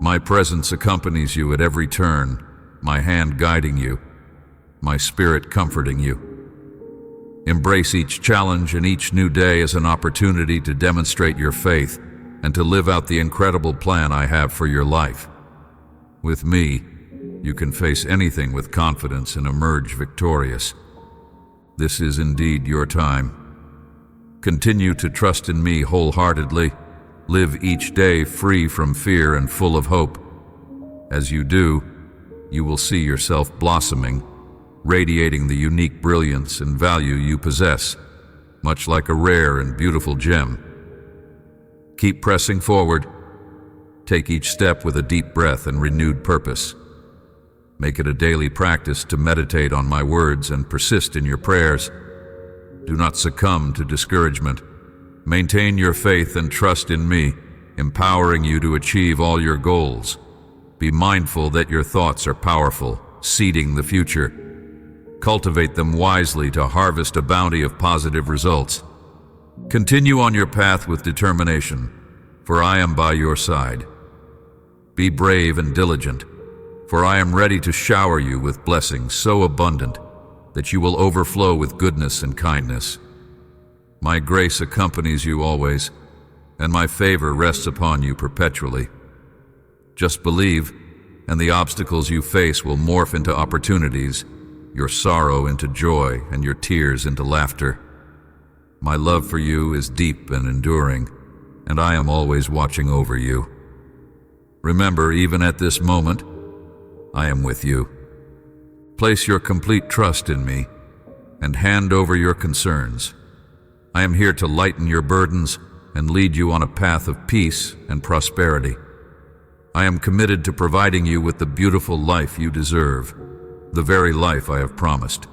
My presence accompanies you at every turn, my hand guiding you, my spirit comforting you. Embrace each challenge and each new day as an opportunity to demonstrate your faith and to live out the incredible plan I have for your life. With me, you can face anything with confidence and emerge victorious. This is indeed your time. Continue to trust in me wholeheartedly. Live each day free from fear and full of hope. As you do, you will see yourself blossoming, radiating the unique brilliance and value you possess, much like a rare and beautiful gem. Keep pressing forward. Take each step with a deep breath and renewed purpose. Make it a daily practice to meditate on my words and persist in your prayers. Do not succumb to discouragement. Maintain your faith and trust in me, empowering you to achieve all your goals. Be mindful that your thoughts are powerful, seeding the future. Cultivate them wisely to harvest a bounty of positive results. Continue on your path with determination, for I am by your side. Be brave and diligent, for I am ready to shower you with blessings so abundant that you will overflow with goodness and kindness. My grace accompanies you always, and my favor rests upon you perpetually. Just believe, and the obstacles you face will morph into opportunities, your sorrow into joy, and your tears into laughter. My love for you is deep and enduring, and I am always watching over you. Remember, even at this moment, I am with you. Place your complete trust in me and hand over your concerns. I am here to lighten your burdens and lead you on a path of peace and prosperity. I am committed to providing you with the beautiful life you deserve, the very life I have promised.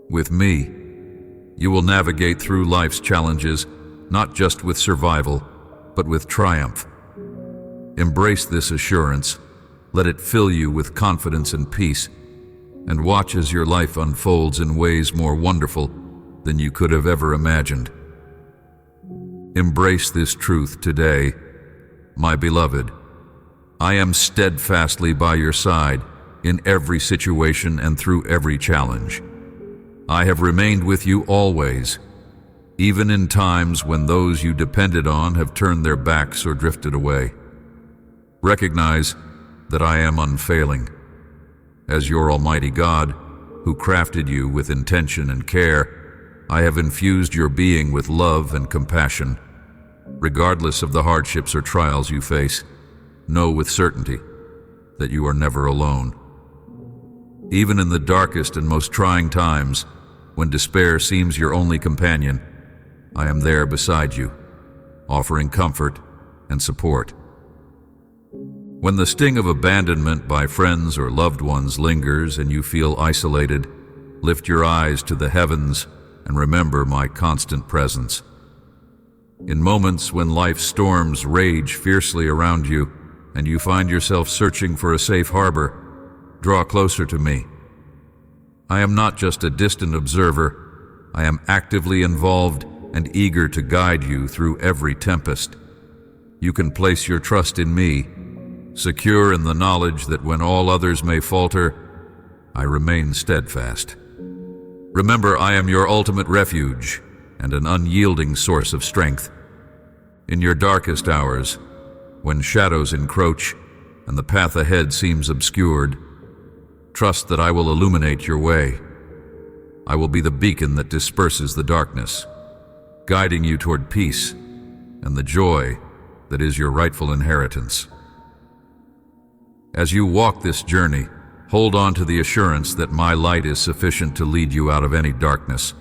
With me, you will navigate through life's challenges, not just with survival, but with triumph. Embrace this assurance. Let it fill you with confidence and peace, and watch as your life unfolds in ways more wonderful than you could have ever imagined. Embrace this truth today, my beloved. I am steadfastly by your side in every situation and through every challenge. I have remained with you always, even in times when those you depended on have turned their backs or drifted away. Recognize that I am unfailing, As your Almighty God, who crafted you with intention and care, I have infused your being with love and compassion. Regardless of the hardships or trials you face, know with certainty that you are never alone. Even in the darkest and most trying times, when despair seems your only companion, I am there beside you, offering comfort and support. When the sting of abandonment by friends or loved ones lingers and you feel isolated, lift your eyes to the heavens and remember my constant presence. In moments when life's storms rage fiercely around you and you find yourself searching for a safe harbor, draw closer to me. I am not just a distant observer. I am actively involved and eager to guide you through every tempest. You can place your trust in me, secure in the knowledge that when all others may falter, I remain steadfast. Remember, I am your ultimate refuge and an unyielding source of strength. In your darkest hours, when shadows encroach and the path ahead seems obscured, trust that I will illuminate your way. I will be the beacon that disperses the darkness, guiding you toward peace and the joy that is your rightful inheritance. As you walk this journey, hold on to the assurance that my light is sufficient to lead you out of any darkness.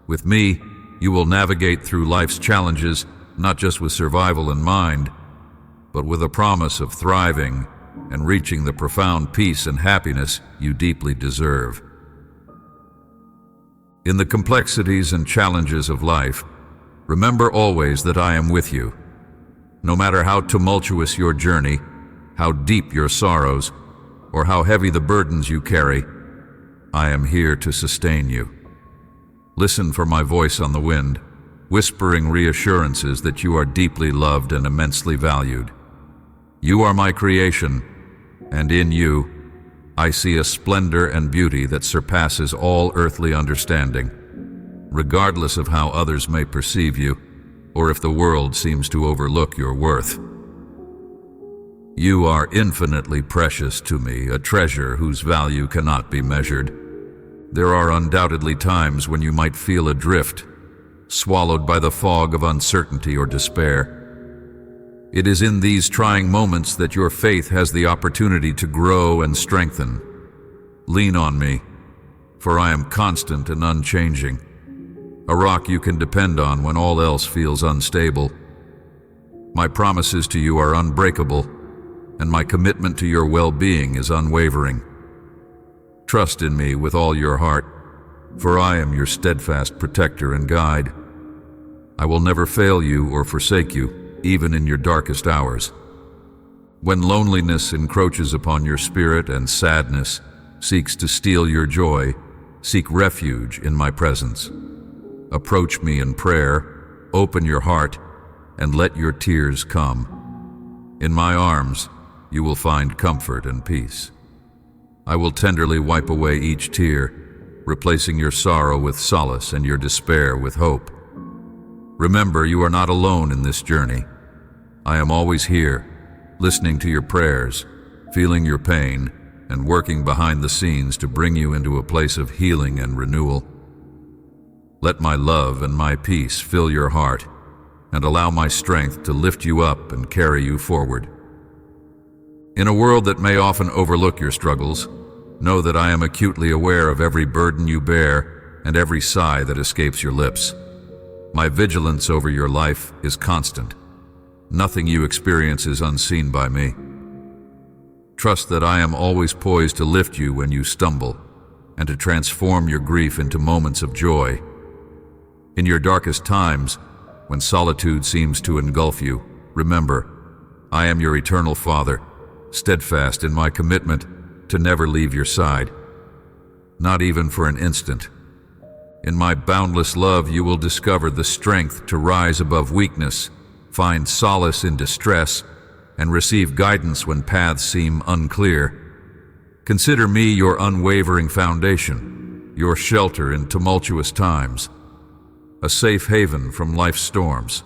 With me, you will navigate through life's challenges, not just with survival in mind, but with a promise of thriving and reaching the profound peace and happiness you deeply deserve. In the complexities and challenges of life, remember always that I am with you. No matter how tumultuous your journey, how deep your sorrows, or how heavy the burdens you carry, I am here to sustain you. Listen for my voice on the wind, whispering reassurances that you are deeply loved and immensely valued. You are my creation, and in you, I see a splendor and beauty that surpasses all earthly understanding, regardless of how others may perceive you, or if the world seems to overlook your worth. You are infinitely precious to me, a treasure whose value cannot be measured. There are undoubtedly times when you might feel adrift, swallowed by the fog of uncertainty or despair. It is in these trying moments that your faith has the opportunity to grow and strengthen. Lean on me, for I am constant and unchanging, a rock you can depend on when all else feels unstable. My promises to you are unbreakable, and my commitment to your well-being is unwavering. Trust in me with all your heart, for I am your steadfast protector and guide. I will never fail you or forsake you, even in your darkest hours. When loneliness encroaches upon your spirit and sadness seeks to steal your joy, seek refuge in my presence. Approach me in prayer, open your heart, and let your tears come. In my arms, you will find comfort and peace. I will tenderly wipe away each tear, replacing your sorrow with solace and your despair with hope. Remember, you are not alone in this journey. I am always here, listening to your prayers, feeling your pain, and working behind the scenes to bring you into a place of healing and renewal. Let my love and my peace fill your heart, and allow my strength to lift you up and carry you forward. In a world that may often overlook your struggles, know that I am acutely aware of every burden you bear and every sigh that escapes your lips. My vigilance over your life is constant. Nothing you experience is unseen by me. Trust that I am always poised to lift you when you stumble and to transform your grief into moments of joy. In your darkest times, when solitude seems to engulf you, remember, I am your eternal Father, steadfast in my commitment to never leave your side, not even for an instant. In my boundless love, you will discover the strength to rise above weakness, find solace in distress, and receive guidance when paths seem unclear. Consider me your unwavering foundation, your shelter in tumultuous times, a safe haven from life's storms.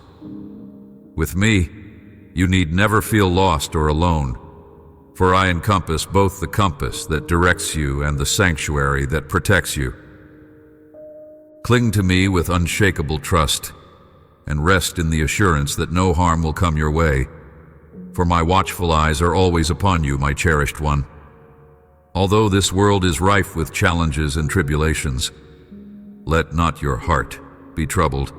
With me, you need never feel lost or alone. for I encompass both the compass that directs you and the sanctuary that protects you. Cling to me with unshakable trust, and rest in the assurance that no harm will come your way, for my watchful eyes are always upon you, my cherished one. Although this world is rife with challenges and tribulations, let not your heart be troubled.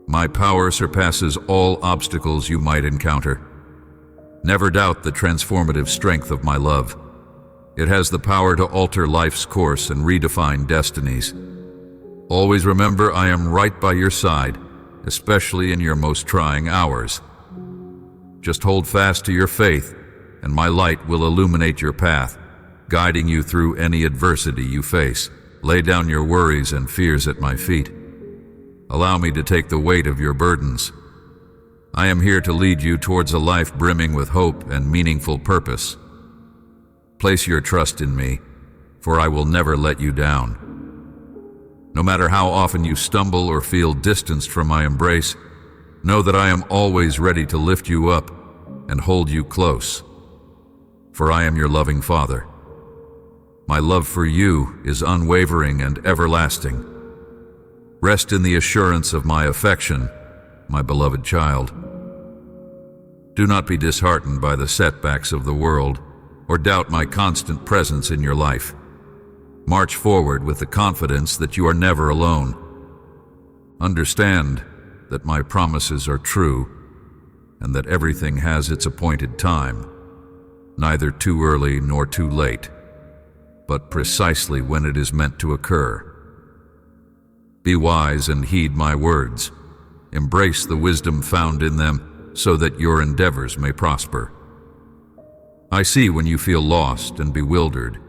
My power surpasses all obstacles you might encounter. Never doubt the transformative strength of my love. It has the power to alter life's course and redefine destinies. Always remember, I am right by your side, especially in your most trying hours. Just hold fast to your faith, and my light will illuminate your path, guiding you through any adversity you face. Lay down your worries and fears at my feet. Allow me to take the weight of your burdens. I am here to lead you towards a life brimming with hope and meaningful purpose. Place your trust in me, for I will never let you down. No matter how often you stumble or feel distanced from my embrace, know that I am always ready to lift you up and hold you close, for I am your loving Father. My love for you is unwavering and everlasting. Rest in the assurance of my affection, my beloved child. Do not be disheartened by the setbacks of the world or doubt my constant presence in your life. March forward with the confidence that you are never alone. Understand that my promises are true and that everything has its appointed time, neither too early nor too late, but precisely when it is meant to occur. Be wise and heed my words. Embrace the wisdom found in them so that your endeavors may prosper. I see when you feel lost and bewildered,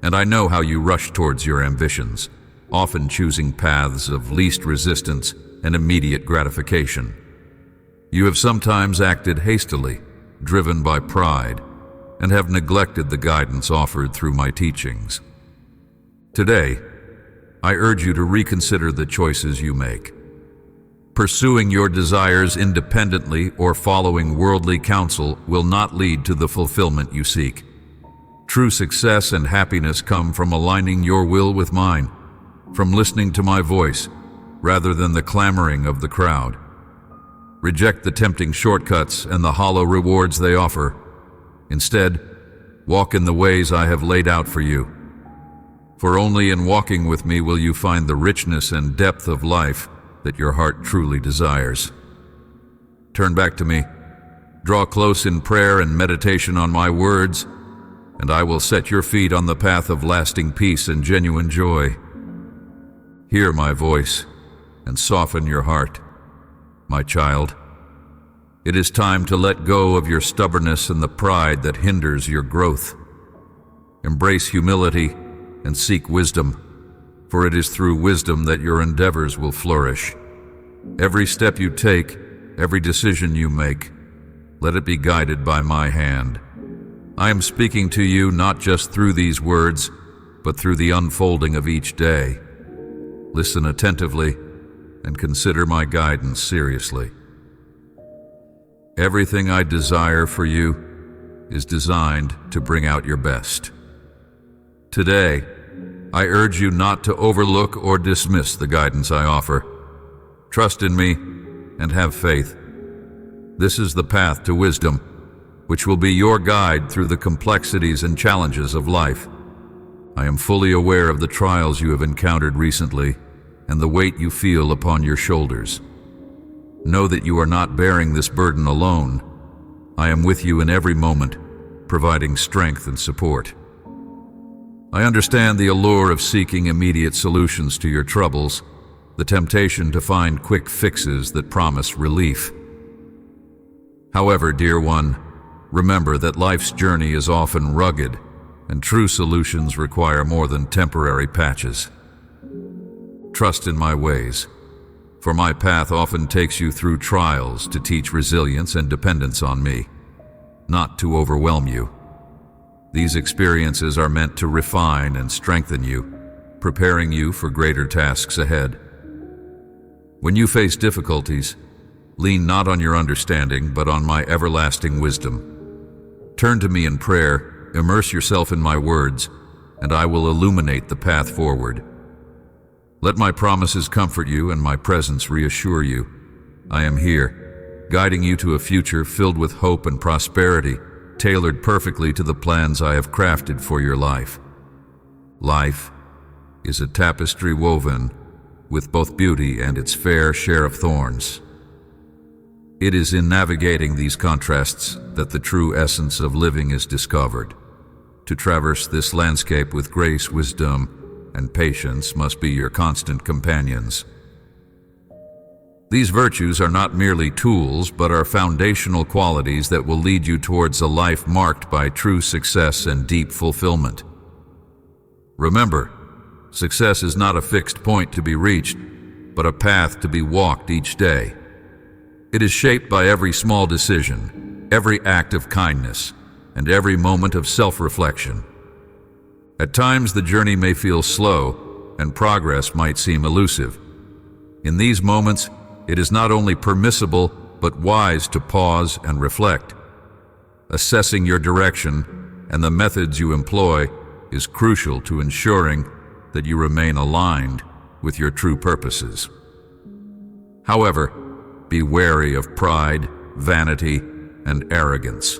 and I know how you rush towards your ambitions, often choosing paths of least resistance and immediate gratification. You have sometimes acted hastily, driven by pride, and have neglected the guidance offered through my teachings. Today, I urge you to reconsider the choices you make. Pursuing your desires independently or following worldly counsel will not lead to the fulfillment you seek. True success and happiness come from aligning your will with mine, from listening to my voice rather than the clamoring of the crowd. Reject the tempting shortcuts and the hollow rewards they offer. Instead, walk in the ways I have laid out for you. For only in walking with me will you find the richness and depth of life that your heart truly desires. Turn back to me, draw close in prayer and meditation on my words, and I will set your feet on the path of lasting peace and genuine joy. Hear my voice and soften your heart, my child. It is time to let go of your stubbornness and the pride that hinders your growth. Embrace humility and seek wisdom, for it is through wisdom that your endeavors will flourish. Every step you take, every decision you make, let it be guided by my hand. I am speaking to you not just through these words, but through the unfolding of each day. Listen attentively and consider my guidance seriously. Everything I desire for you is designed to bring out your best. Today, I urge you not to overlook or dismiss the guidance I offer. Trust in me and have faith. This is the path to wisdom, which will be your guide through the complexities and challenges of life. I am fully aware of the trials you have encountered recently and the weight you feel upon your shoulders. Know that you are not bearing this burden alone. I am with you in every moment, providing strength and support. I understand the allure of seeking immediate solutions to your troubles, the temptation to find quick fixes that promise relief. However, dear one, remember that life's journey is often rugged, and true solutions require more than temporary patches. Trust in my ways, for my path often takes you through trials to teach resilience and dependence on me, not to overwhelm you. These experiences are meant to refine and strengthen you, preparing you for greater tasks ahead. When you face difficulties, lean not on your understanding, but on my everlasting wisdom. Turn to me in prayer, immerse yourself in my words, and I will illuminate the path forward. Let my promises comfort you and my presence reassure you. I am here, guiding you to a future filled with hope and prosperity, tailored perfectly to the plans I have crafted for your life. Life is a tapestry woven with both beauty and its fair share of thorns. It is in navigating these contrasts that the true essence of living is discovered. To traverse this landscape with grace, wisdom, and patience must be your constant companions. These virtues are not merely tools, but are foundational qualities that will lead you towards a life marked by true success and deep fulfillment. Remember, success is not a fixed point to be reached, but a path to be walked each day. It is shaped by every small decision, every act of kindness, and every moment of self-reflection. At times, the journey may feel slow, and progress might seem elusive. In these moments, it is not only permissible, but wise to pause and reflect. Assessing your direction and the methods you employ is crucial to ensuring that you remain aligned with your true purposes. However, be wary of pride, vanity, and arrogance,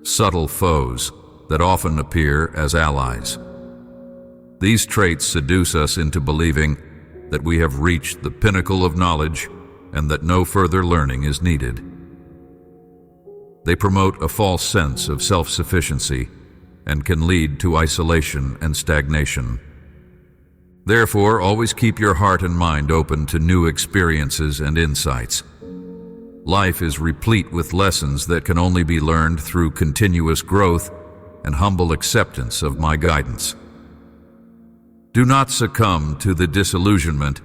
subtle foes that often appear as allies. These traits seduce us into believing that we have reached the pinnacle of knowledge and that no further learning is needed. They promote a false sense of self-sufficiency and can lead to isolation and stagnation. Therefore, always keep your heart and mind open to new experiences and insights. Life is replete with lessons that can only be learned through continuous growth and humble acceptance of my guidance. Do not succumb to the disillusionment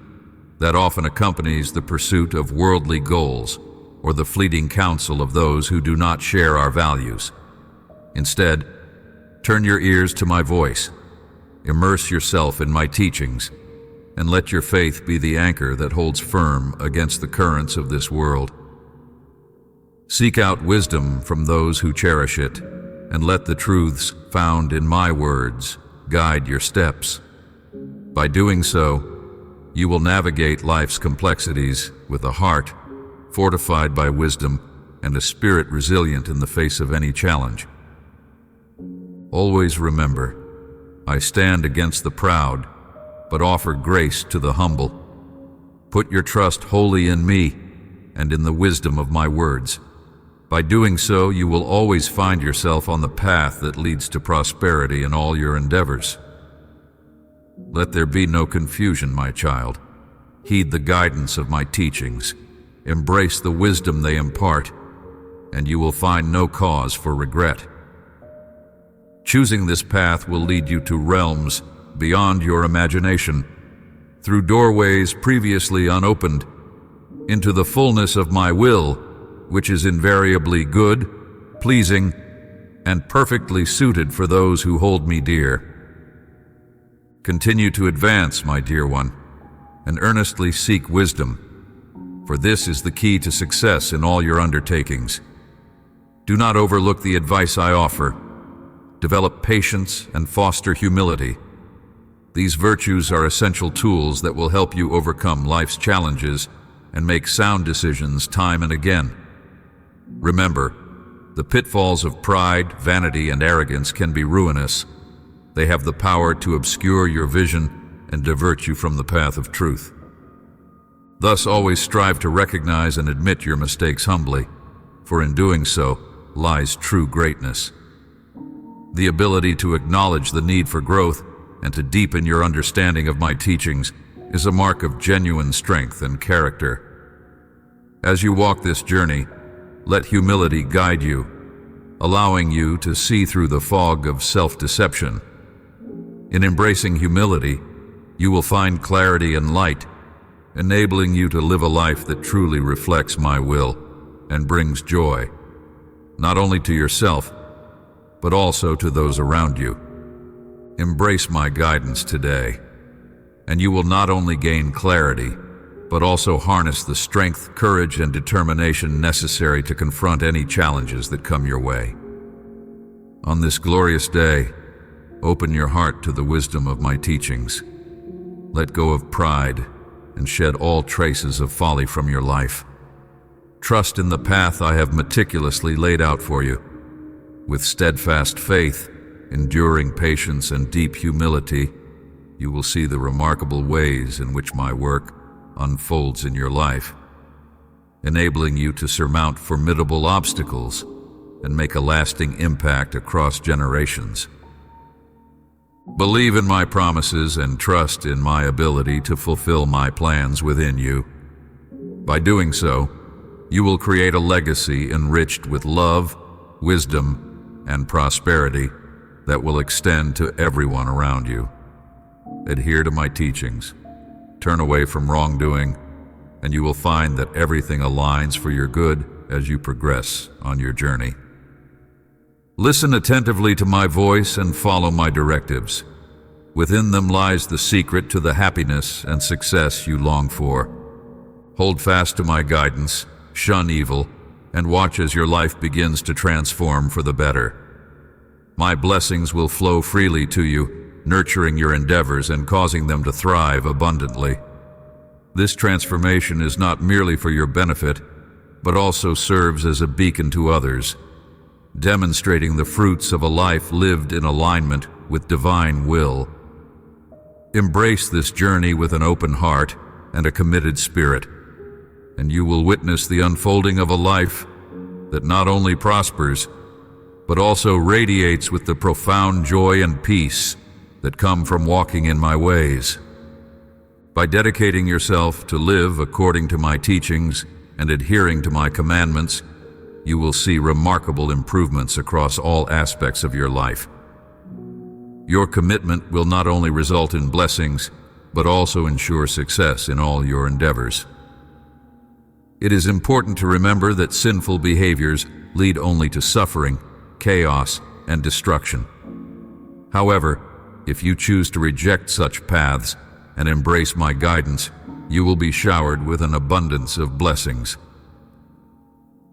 that often accompanies the pursuit of worldly goals or the fleeting counsel of those who do not share our values. Instead, turn your ears to my voice, immerse yourself in my teachings, and let your faith be the anchor that holds firm against the currents of this world. Seek out wisdom from those who cherish it, and let the truths found in my words guide your steps. By doing so, you will navigate life's complexities with a heart fortified by wisdom and a spirit resilient in the face of any challenge. Always remember, I stand against the proud, but offer grace to the humble. Put your trust wholly in me and in the wisdom of my words. By doing so, you will always find yourself on the path that leads to prosperity in all your endeavors. Let there be no confusion, my child. Heed the guidance of my teachings. Embrace the wisdom they impart, and you will find no cause for regret. Choosing this path will lead you to realms beyond your imagination, through doorways previously unopened, into the fullness of my will, which is invariably good, pleasing, and perfectly suited for those who hold me dear. Continue to advance, my dear one, and earnestly seek wisdom, for this is the key to success in all your undertakings. Do not overlook the advice I offer. Develop patience and foster humility. These virtues are essential tools that will help you overcome life's challenges and make sound decisions time and again. Remember, the pitfalls of pride, vanity, and arrogance can be ruinous. They have the power to obscure your vision and divert you from the path of truth. Thus, always strive to recognize and admit your mistakes humbly, for in doing so lies true greatness. The ability to acknowledge the need for growth and to deepen your understanding of my teachings is a mark of genuine strength and character. As you walk this journey, let humility guide you, allowing you to see through the fog of self-deception. In embracing humility, you will find clarity and light, enabling you to live a life that truly reflects my will and brings joy, not only to yourself, but also to those around you. Embrace my guidance today, and you will not only gain clarity, but also harness the strength, courage, and determination necessary to confront any challenges that come your way. On this glorious day, open your heart to the wisdom of my teachings. Let go of pride and shed all traces of folly from your life. Trust in the path I have meticulously laid out for you. With steadfast faith, enduring patience, and deep humility, you will see the remarkable ways in which my work unfolds in your life, enabling you to surmount formidable obstacles and make a lasting impact across generations. Believe in my promises and trust in my ability to fulfill my plans within you. By doing so, you will create a legacy enriched with love, wisdom, and prosperity that will extend to everyone around you. Adhere to my teachings, turn away from wrongdoing, and you will find that everything aligns for your good as you progress on your journey. Listen attentively to my voice and follow my directives. Within them lies the secret to the happiness and success you long for. Hold fast to my guidance, shun evil, and watch as your life begins to transform for the better. My blessings will flow freely to you, nurturing your endeavors and causing them to thrive abundantly. This transformation is not merely for your benefit, but also serves as a beacon to others, demonstrating the fruits of a life lived in alignment with divine will. Embrace this journey with an open heart and a committed spirit, and you will witness the unfolding of a life that not only prospers, but also radiates with the profound joy and peace that come from walking in my ways. By dedicating yourself to live according to my teachings and adhering to my commandments, you will see remarkable improvements across all aspects of your life. Your commitment will not only result in blessings, but also ensure success in all your endeavors. It is important to remember that sinful behaviors lead only to suffering, chaos, and destruction. However, if you choose to reject such paths and embrace my guidance, you will be showered with an abundance of blessings.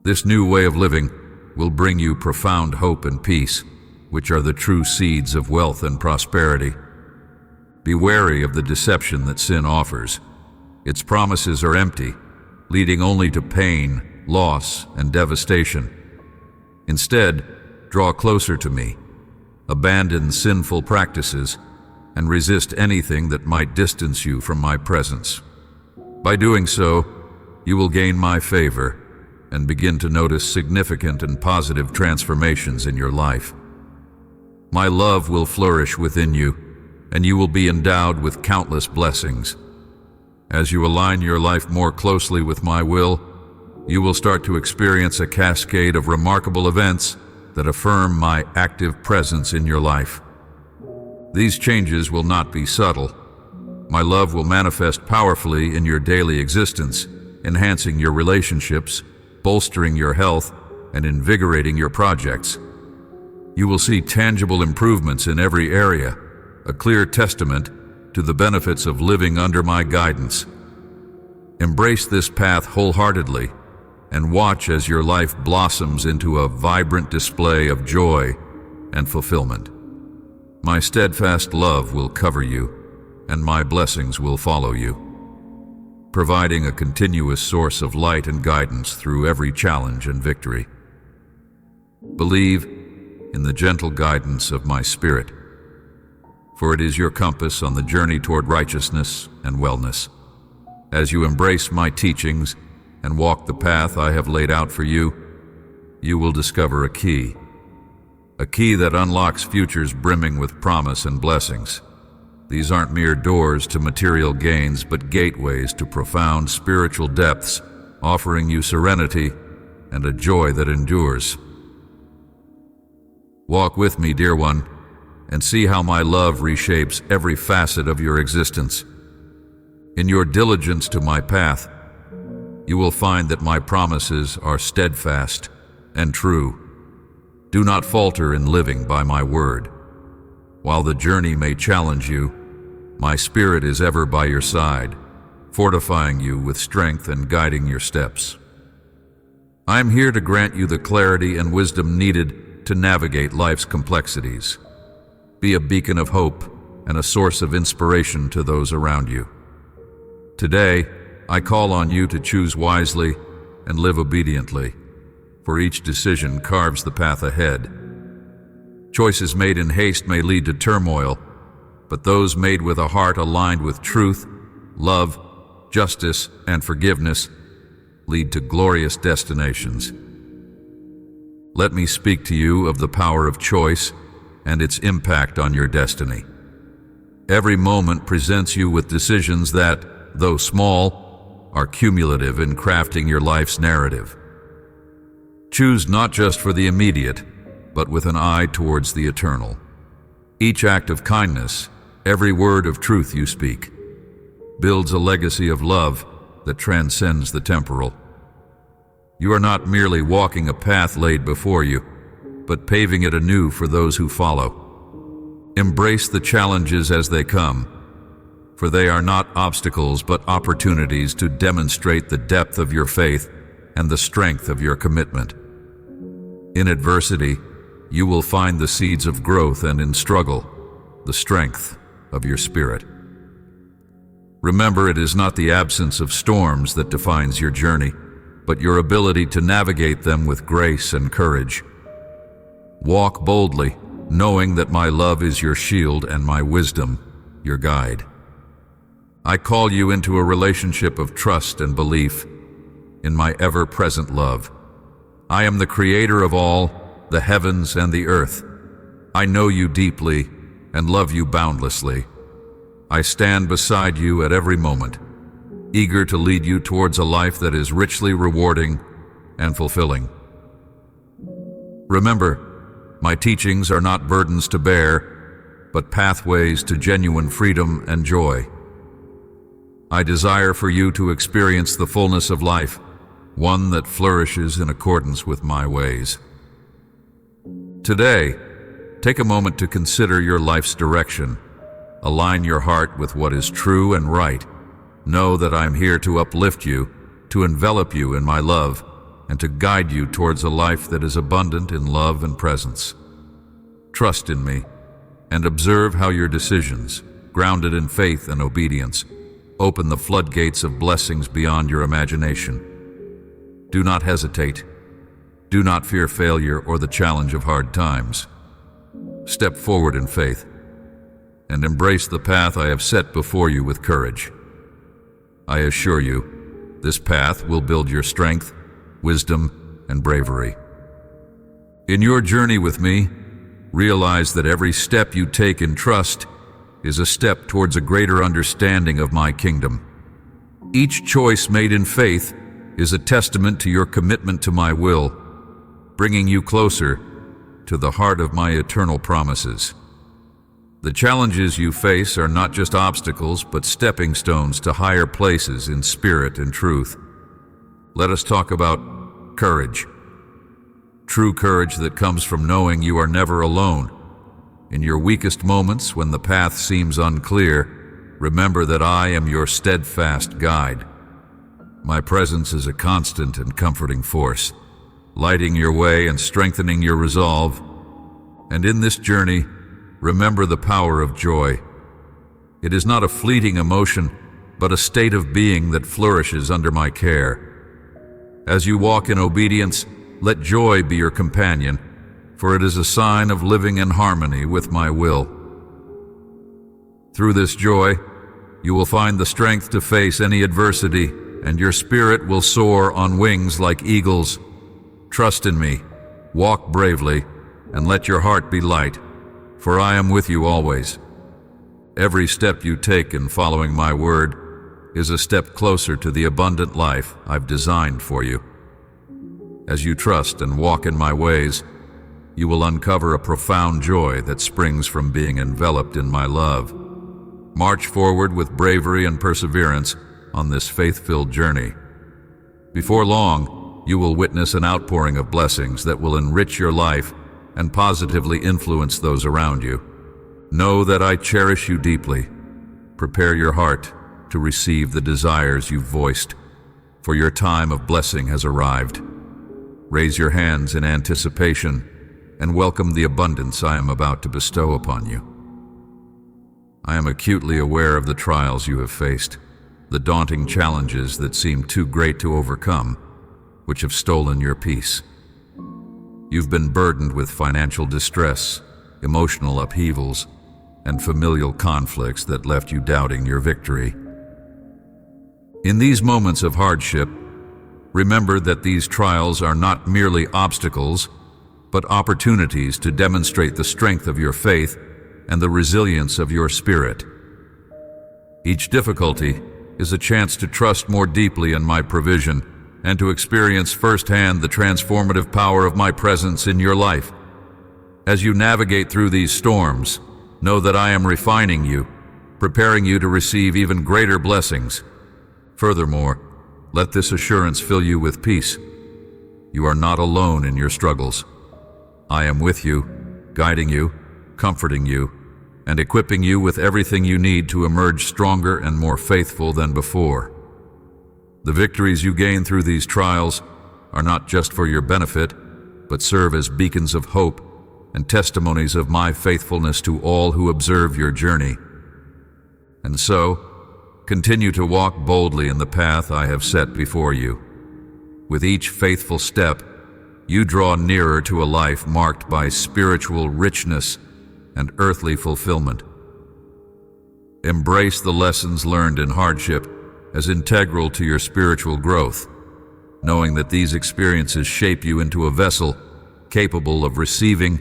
This new way of living will bring you profound hope and peace, which are the true seeds of wealth and prosperity. Be wary of the deception that sin offers. Its promises are empty, leading only to pain, loss, and devastation. Instead, draw closer to me, abandon sinful practices, and resist anything that might distance you from my presence. By doing so, you will gain my favor and begin to notice significant and positive transformations in your life. My love will flourish within you, and you will be endowed with countless blessings. As you align your life more closely with my will, you will start to experience a cascade of remarkable events that affirm my active presence in your life. These changes will not be subtle. My love will manifest powerfully in your daily existence, enhancing your relationships, bolstering your health, and invigorating your projects. You will see tangible improvements in every area, a clear testament to the benefits of living under my guidance. Embrace this path wholeheartedly and watch as your life blossoms into a vibrant display of joy and fulfillment. My steadfast love will cover you, and my blessings will follow you, providing a continuous source of light and guidance through every challenge and victory. Believe in the gentle guidance of my spirit, for it is your compass on the journey toward righteousness and wellness. As you embrace my teachings and walk the path I have laid out for you, you will discover a key that unlocks futures brimming with promise and blessings. These aren't mere doors to material gains, but gateways to profound spiritual depths, offering you serenity and a joy that endures. Walk with me, dear one, and see how my love reshapes every facet of your existence. In your diligence to my path, you will find that my promises are steadfast and true. Do not falter in living by my word. While the journey may challenge you, my spirit is ever by your side, fortifying you with strength and guiding your steps. I am here to grant you the clarity and wisdom needed to navigate life's complexities. Be a beacon of hope and a source of inspiration to those around you. Today, I call on you to choose wisely and live obediently, for each decision carves the path ahead. Choices made in haste may lead to turmoil, but those made with a heart aligned with truth, love, justice, and forgiveness lead to glorious destinations. Let me speak to you of the power of choice and its impact on your destiny. Every moment presents you with decisions that, though small, are cumulative in crafting your life's narrative. Choose not just for the immediate, but with an eye towards the eternal. Each act of kindness, every word of truth you speak, builds a legacy of love that transcends the temporal. You are not merely walking a path laid before you, but paving it anew for those who follow. Embrace the challenges as they come, for they are not obstacles but opportunities to demonstrate the depth of your faith and the strength of your commitment. In adversity, you will find the seeds of growth, and in struggle, the strength of your spirit. Remember, it is not the absence of storms that defines your journey, but your ability to navigate them with grace and courage. Walk boldly, knowing that my love is your shield and my wisdom your guide. I call you into a relationship of trust and belief in my ever-present love. I am the creator of all, the heavens and the earth. I know you deeply and love you boundlessly. I stand beside you at every moment, eager to lead you towards a life that is richly rewarding and fulfilling. Remember, my teachings are not burdens to bear, but pathways to genuine freedom and joy. I desire for you to experience the fullness of life, one that flourishes in accordance with my ways. Today, take a moment to consider your life's direction. Align your heart with what is true and right. Know that I am here to uplift you, to envelop you in my love, and to guide you towards a life that is abundant in love and presence. Trust in me, and observe how your decisions, grounded in faith and obedience, open the floodgates of blessings beyond your imagination. Do not hesitate. Do not fear failure or the challenge of hard times. Step forward in faith and embrace the path I have set before you with courage. I assure you, this path will build your strength, wisdom, and bravery. In your journey with me, realize that every step you take in trust is a step towards a greater understanding of my kingdom. Each choice made in faith is a testament to your commitment to my will, bringing you closer to the heart of my eternal promises. The challenges you face are not just obstacles, but stepping stones to higher places in spirit and truth. Let us talk about courage. True courage that comes from knowing you are never alone. In your weakest moments, when the path seems unclear, remember that I am your steadfast guide. My presence is a constant and comforting force, lighting your way and strengthening your resolve. And in this journey, remember the power of joy. It is not a fleeting emotion, but a state of being that flourishes under my care. As you walk in obedience, let joy be your companion, for it is a sign of living in harmony with my will. Through this joy, you will find the strength to face any adversity, and your spirit will soar on wings like eagles. Trust in me, walk bravely, and let your heart be light, for I am with you always. Every step you take in following my word is a step closer to the abundant life I've designed for you. As you trust and walk in my ways, you will uncover a profound joy that springs from being enveloped in my love. March forward with bravery and perseverance on this faith-filled journey. Before long, you will witness an outpouring of blessings that will enrich your life and positively influence those around you. Know that I cherish you deeply. Prepare your heart to receive the desires you've voiced, for your time of blessing has arrived. Raise your hands in anticipation and welcome the abundance I am about to bestow upon you. I am acutely aware of the trials you have faced, the daunting challenges that seem too great to overcome, which have stolen your peace. You've been burdened with financial distress, emotional upheavals, and familial conflicts that left you doubting your victory. In these moments of hardship, remember that these trials are not merely obstacles, but opportunities to demonstrate the strength of your faith and the resilience of your spirit. Each difficulty is a chance to trust more deeply in my provision and to experience firsthand the transformative power of my presence in your life. As you navigate through these storms, know that I am refining you, preparing you to receive even greater blessings. Furthermore, let this assurance fill you with peace. You are not alone in your struggles. I am with you, guiding you, comforting you, and equipping you with everything you need to emerge stronger and more faithful than before. The victories you gain through these trials are not just for your benefit, but serve as beacons of hope and testimonies of my faithfulness to all who observe your journey. And so, continue to walk boldly in the path I have set before you. With each faithful step, you draw nearer to a life marked by spiritual richness and earthly fulfillment. Embrace the lessons learned in hardship as integral to your spiritual growth, knowing that these experiences shape you into a vessel capable of receiving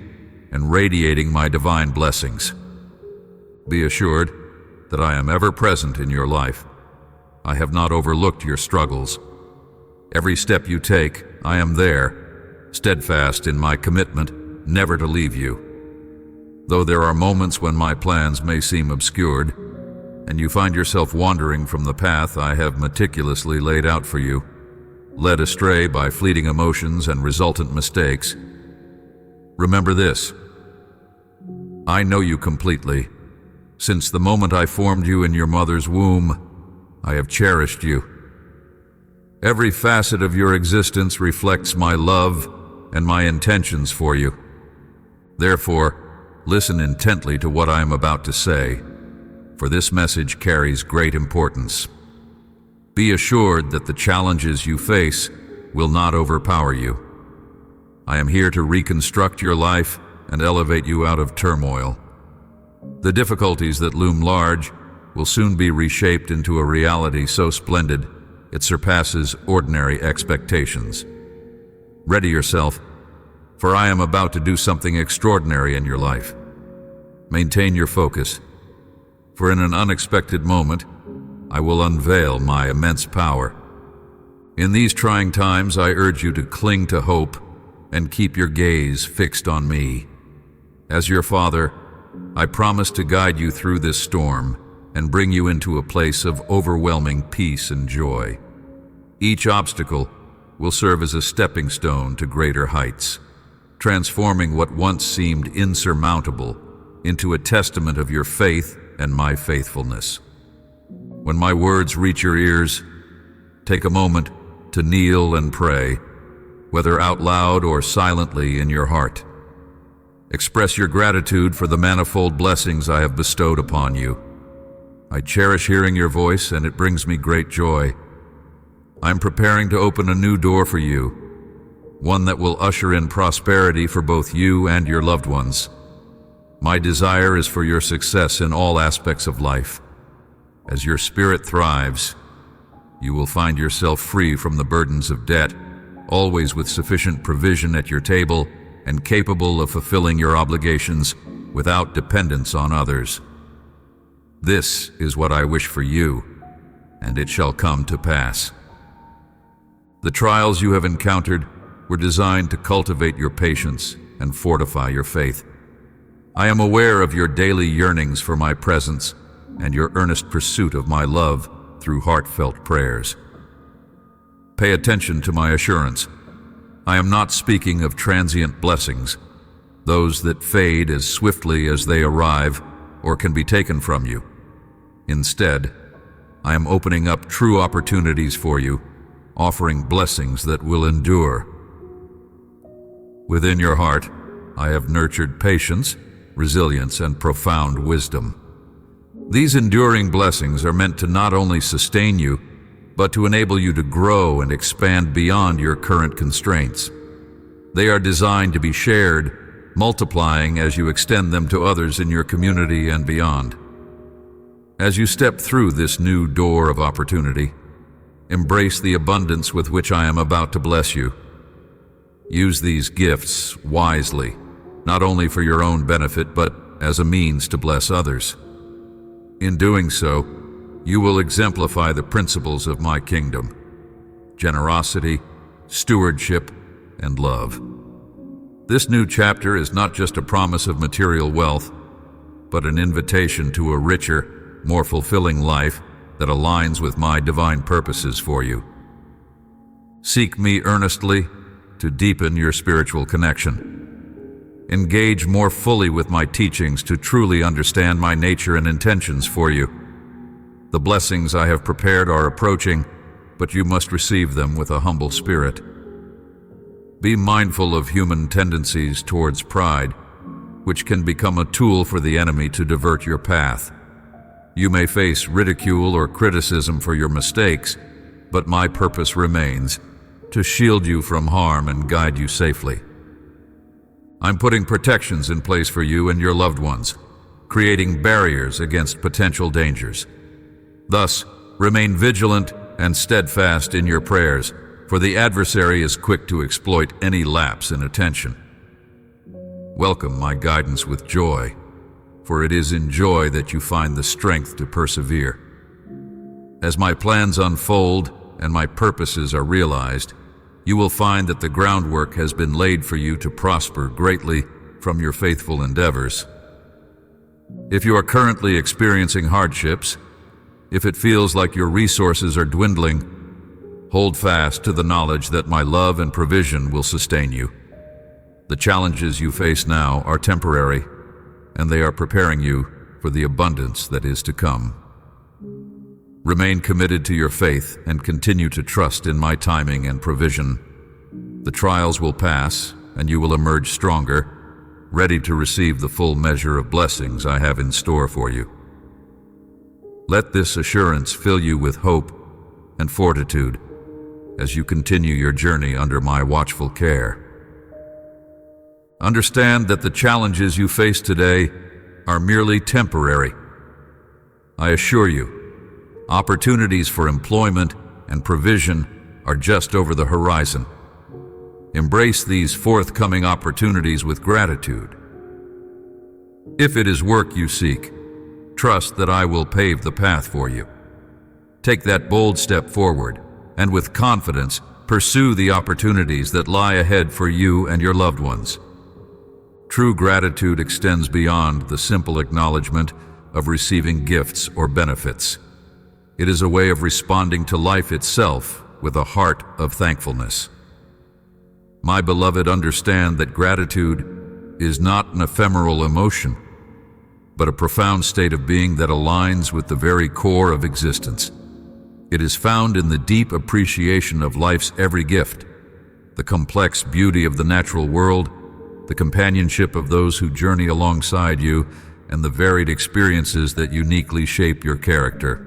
and radiating my divine blessings. Be assured that I am ever present in your life. I have not overlooked your struggles. Every step you take, I am there, steadfast in my commitment never to leave you. Though there are moments when my plans may seem obscured, and you find yourself wandering from the path I have meticulously laid out for you, led astray by fleeting emotions and resultant mistakes, remember this: I know you completely. Since the moment I formed you in your mother's womb, I have cherished you. Every facet of your existence reflects my love and my intentions for you. Therefore, listen intently to what I am about to say, for this message carries great importance. Be assured that the challenges you face will not overpower you. I am here to reconstruct your life and elevate you out of turmoil. The difficulties that loom large will soon be reshaped into a reality so splendid it surpasses ordinary expectations. Ready yourself, for I am about to do something extraordinary in your life. Maintain your focus, for in an unexpected moment, I will unveil my immense power. In these trying times, I urge you to cling to hope and keep your gaze fixed on me. As your father, I promise to guide you through this storm and bring you into a place of overwhelming peace and joy. Each obstacle will serve as a stepping stone to greater heights, transforming what once seemed insurmountable into a testament of your faith and my faithfulness. When my words reach your ears, take a moment to kneel and pray, whether out loud or silently in your heart. Express your gratitude for the manifold blessings I have bestowed upon you. I cherish hearing your voice, and it brings me great joy. I'm preparing to open a new door for you, one that will usher in prosperity for both you and your loved ones. My desire is for your success in all aspects of life. As your spirit thrives, you will find yourself free from the burdens of debt, always with sufficient provision at your table and capable of fulfilling your obligations without dependence on others. This is what I wish for you, and it shall come to pass. The trials you have encountered were designed to cultivate your patience and fortify your faith. I am aware of your daily yearnings for my presence and your earnest pursuit of my love through heartfelt prayers. Pay attention to my assurance. I am not speaking of transient blessings, those that fade as swiftly as they arrive or can be taken from you. Instead, I am opening up true opportunities for you, offering blessings that will endure. Within your heart, I have nurtured patience, resilience, and profound wisdom. These enduring blessings are meant to not only sustain you, but to enable you to grow and expand beyond your current constraints. They are designed to be shared, multiplying as you extend them to others in your community and beyond. As you step through this new door of opportunity, embrace the abundance with which I am about to bless you. Use these gifts wisely, not only for your own benefit, but as a means to bless others. In doing so, you will exemplify the principles of my kingdom: generosity, stewardship, and love. This new chapter is not just a promise of material wealth, but an invitation to a richer, more fulfilling life that aligns with my divine purposes for you. Seek me earnestly to deepen your spiritual connection. Engage more fully with my teachings to truly understand my nature and intentions for you. The blessings I have prepared are approaching, but you must receive them with a humble spirit. Be mindful of human tendencies towards pride, which can become a tool for the enemy to divert your path. You may face ridicule or criticism for your mistakes, but my purpose remains to shield you from harm and guide you safely. I'm putting protections in place for you and your loved ones, creating barriers against potential dangers. Thus, remain vigilant and steadfast in your prayers, for the adversary is quick to exploit any lapse in attention. Welcome my guidance with joy, for it is in joy that you find the strength to persevere. As my plans unfold and my purposes are realized, you will find that the groundwork has been laid for you to prosper greatly from your faithful endeavors. If you are currently experiencing hardships, if it feels like your resources are dwindling, hold fast to the knowledge that my love and provision will sustain you. The challenges you face now are temporary, and they are preparing you for the abundance that is to come. Remain committed to your faith and continue to trust in my timing and provision. The trials will pass, and you will emerge stronger, ready to receive the full measure of blessings I have in store for you. Let this assurance fill you with hope and fortitude as you continue your journey under my watchful care. Understand that the challenges you face today are merely temporary. I assure you, opportunities for employment and provision are just over the horizon. Embrace these forthcoming opportunities with gratitude. If it is work you seek, trust that I will pave the path for you. Take that bold step forward, and with confidence, pursue the opportunities that lie ahead for you and your loved ones. True gratitude extends beyond the simple acknowledgement of receiving gifts or benefits. It is a way of responding to life itself with a heart of thankfulness. My beloved, understand that gratitude is not an ephemeral emotion, but a profound state of being that aligns with the very core of existence. It is found in the deep appreciation of life's every gift, the complex beauty of the natural world, the companionship of those who journey alongside you, and the varied experiences that uniquely shape your character.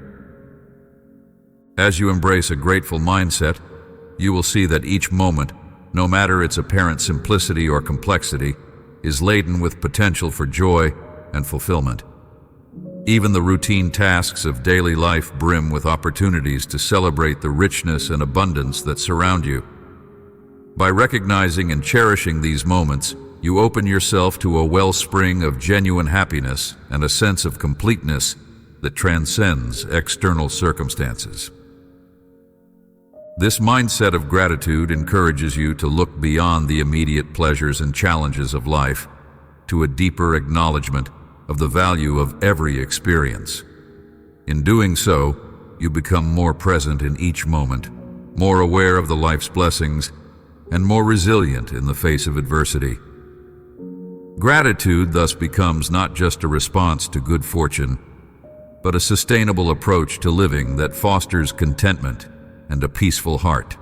As you embrace a grateful mindset, you will see that each moment, no matter its apparent simplicity or complexity, is laden with potential for joy and fulfillment. Even the routine tasks of daily life brim with opportunities to celebrate the richness and abundance that surround you. By recognizing and cherishing these moments, you open yourself to a wellspring of genuine happiness and a sense of completeness that transcends external circumstances. This mindset of gratitude encourages you to look beyond the immediate pleasures and challenges of life to a deeper acknowledgement of the value of every experience. In doing so, you become more present in each moment, more aware of the life's blessings, and more resilient in the face of adversity. Gratitude thus becomes not just a response to good fortune, but a sustainable approach to living that fosters contentment and a peaceful heart.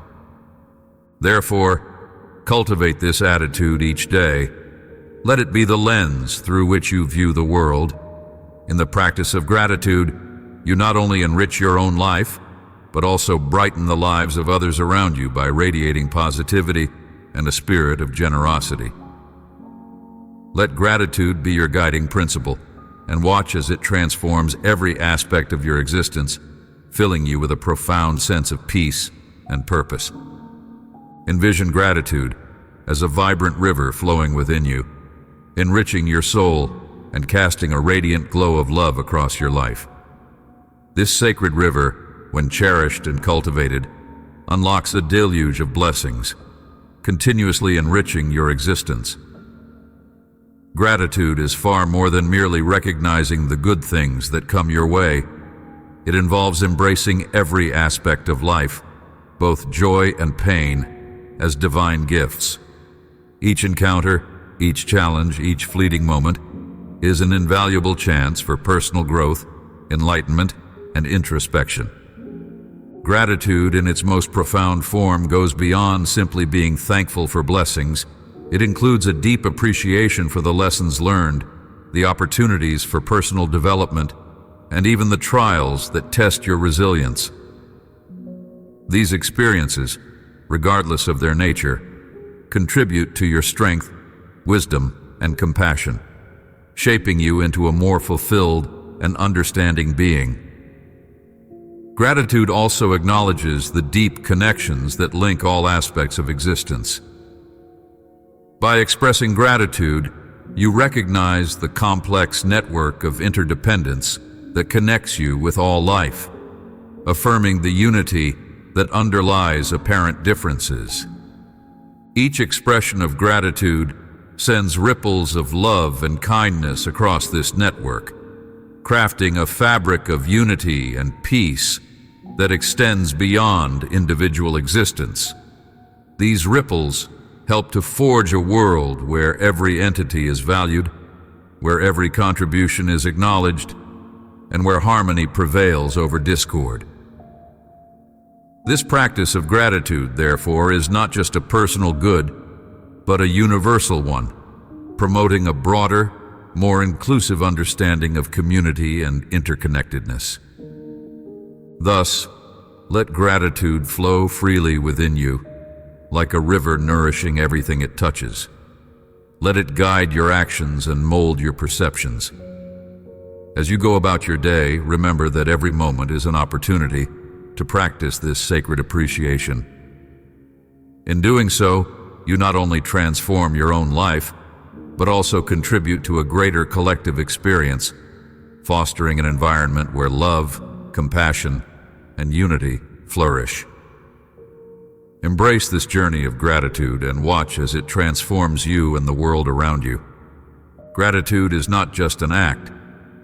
Therefore, cultivate this attitude each day, Let it be the lens through which you view the world. In the practice of gratitude, you not only enrich your own life, but also brighten the lives of others around you by radiating positivity and a spirit of generosity. Let gratitude be your guiding principle, and watch as it transforms every aspect of your existence, filling you with a profound sense of peace and purpose. Envision gratitude as a vibrant river flowing within you, enriching your soul and casting a radiant glow of love across your life. This sacred river, when cherished and cultivated, unlocks a deluge of blessings, continuously enriching your existence. Gratitude is far more than merely recognizing the good things that come your way. It involves embracing every aspect of life, both joy and pain, as divine gifts. Each encounter, each challenge, each fleeting moment is an invaluable chance for personal growth, enlightenment, and introspection. Gratitude in its most profound form goes beyond simply being thankful for blessings. It includes a deep appreciation for the lessons learned, the opportunities for personal development, and even the trials that test your resilience. These experiences, regardless of their nature, contribute to your strength, wisdom, and compassion, shaping you into a more fulfilled and understanding being. Gratitude also acknowledges the deep connections that link all aspects of existence. By expressing gratitude, you recognize the complex network of interdependence that connects you with all life, affirming the unity that underlies apparent differences. Each expression of gratitude sends ripples of love and kindness across this network, crafting a fabric of unity and peace that extends beyond individual existence. These ripples help to forge a world where every entity is valued, where every contribution is acknowledged, and where harmony prevails over discord. This practice of gratitude, therefore, is not just a personal good, but a universal one, promoting a broader, more inclusive understanding of community and interconnectedness. Thus, let gratitude flow freely within you, like a river nourishing everything it touches. Let it guide your actions and mold your perceptions. As you go about your day, remember that every moment is an opportunity to practice this sacred appreciation. In doing so, you not only transform your own life, but also contribute to a greater collective experience, fostering an environment where love, compassion, and unity flourish. Embrace this journey of gratitude and watch as it transforms you and the world around you. Gratitude is not just an act,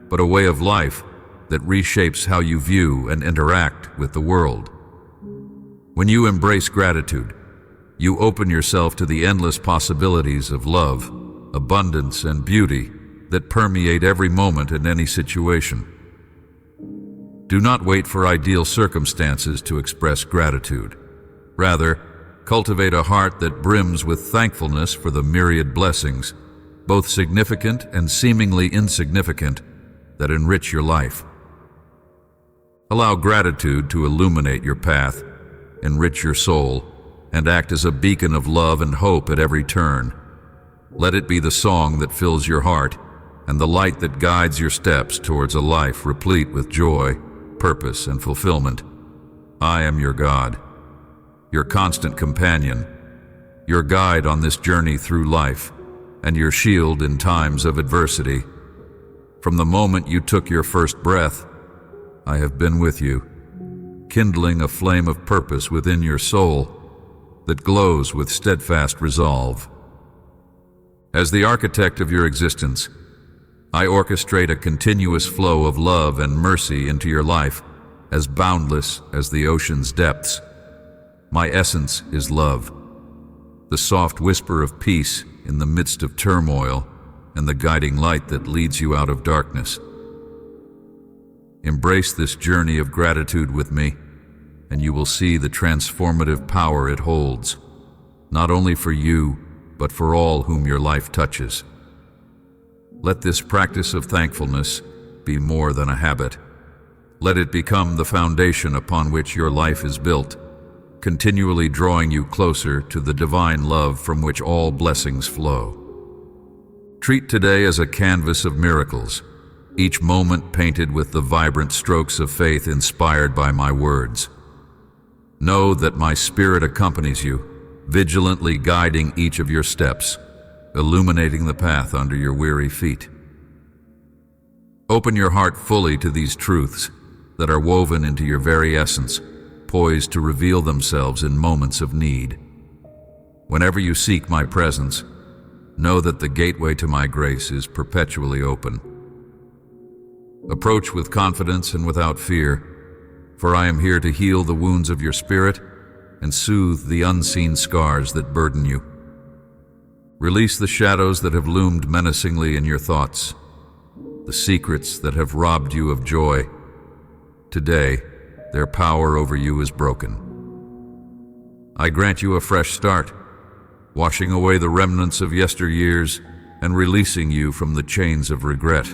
but a way of life that reshapes how you view and interact with the world. When you embrace gratitude, you open yourself to the endless possibilities of love, abundance, and beauty that permeate every moment in any situation. Do not wait for ideal circumstances to express gratitude. Rather, cultivate a heart that brims with thankfulness for the myriad blessings, both significant and seemingly insignificant, that enrich your life. Allow gratitude to illuminate your path, enrich your soul, and act as a beacon of love and hope at every turn. Let it be the song that fills your heart and the light that guides your steps towards a life replete with joy, purpose, and fulfillment. I am your God, your constant companion, your guide on this journey through life, and your shield in times of adversity. From the moment you took your first breath, I have been with you, kindling a flame of purpose within your soul that glows with steadfast resolve. As the architect of your existence, I orchestrate a continuous flow of love and mercy into your life, as boundless as the ocean's depths. My essence is love, the soft whisper of peace in the midst of turmoil, and the guiding light that leads you out of darkness. Embrace this journey of gratitude with me, and you will see the transformative power it holds, not only for you, but for all whom your life touches. Let this practice of thankfulness be more than a habit. Let it become the foundation upon which your life is built, continually drawing you closer to the divine love from which all blessings flow. Treat today as a canvas of miracles, each moment painted with the vibrant strokes of faith inspired by my words. Know that my spirit accompanies you, vigilantly guiding each of your steps, illuminating the path under your weary feet. Open your heart fully to these truths that are woven into your very essence, poised to reveal themselves in moments of need. Whenever you seek my presence, know that the gateway to my grace is perpetually open. Approach with confidence and without fear, for I am here to heal the wounds of your spirit and soothe the unseen scars that burden you. Release the shadows that have loomed menacingly in your thoughts, the secrets that have robbed you of joy. Today, their power over you is broken. I grant you a fresh start, washing away the remnants of yesteryears and releasing you from the chains of regret.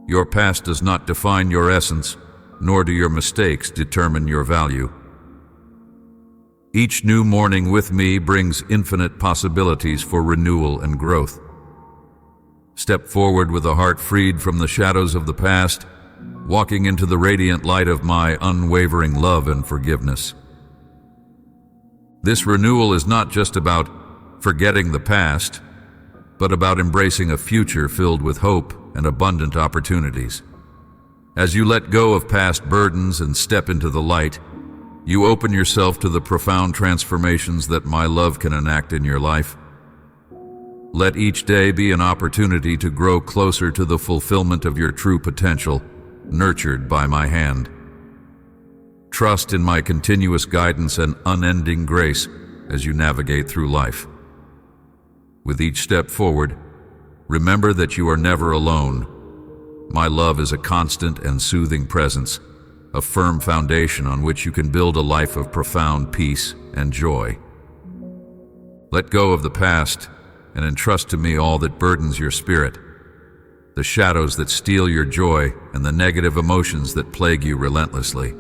Your past does not define your essence, nor do your mistakes determine your value. Each new morning with me brings infinite possibilities for renewal and growth. Step forward with a heart freed from the shadows of the past, walking into the radiant light of my unwavering love and forgiveness. This renewal is not just about forgetting the past, but about embracing a future filled with hope and abundant opportunities. As you let go of past burdens and step into the light, you open yourself to the profound transformations that my love can enact in your life. Let each day be an opportunity to grow closer to the fulfillment of your true potential, nurtured by my hand. Trust in my continuous guidance and unending grace as you navigate through life. With each step forward, remember that you are never alone. My love is a constant and soothing presence, a firm foundation on which you can build a life of profound peace and joy. Let go of the past and entrust to me all that burdens your spirit, the shadows that steal your joy and the negative emotions that plague you relentlessly.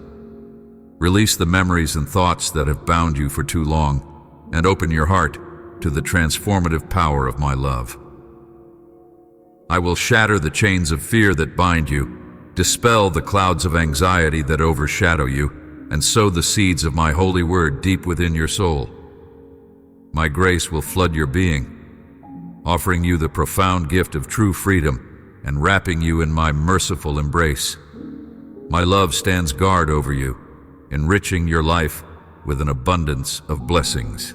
Release the memories and thoughts that have bound you for too long, and open your heart to the transformative power of my love. I will shatter the chains of fear that bind you, dispel the clouds of anxiety that overshadow you, and sow the seeds of my holy word deep within your soul. My grace will flood your being, offering you the profound gift of true freedom and wrapping you in my merciful embrace. My love stands guard over you, enriching your life with an abundance of blessings.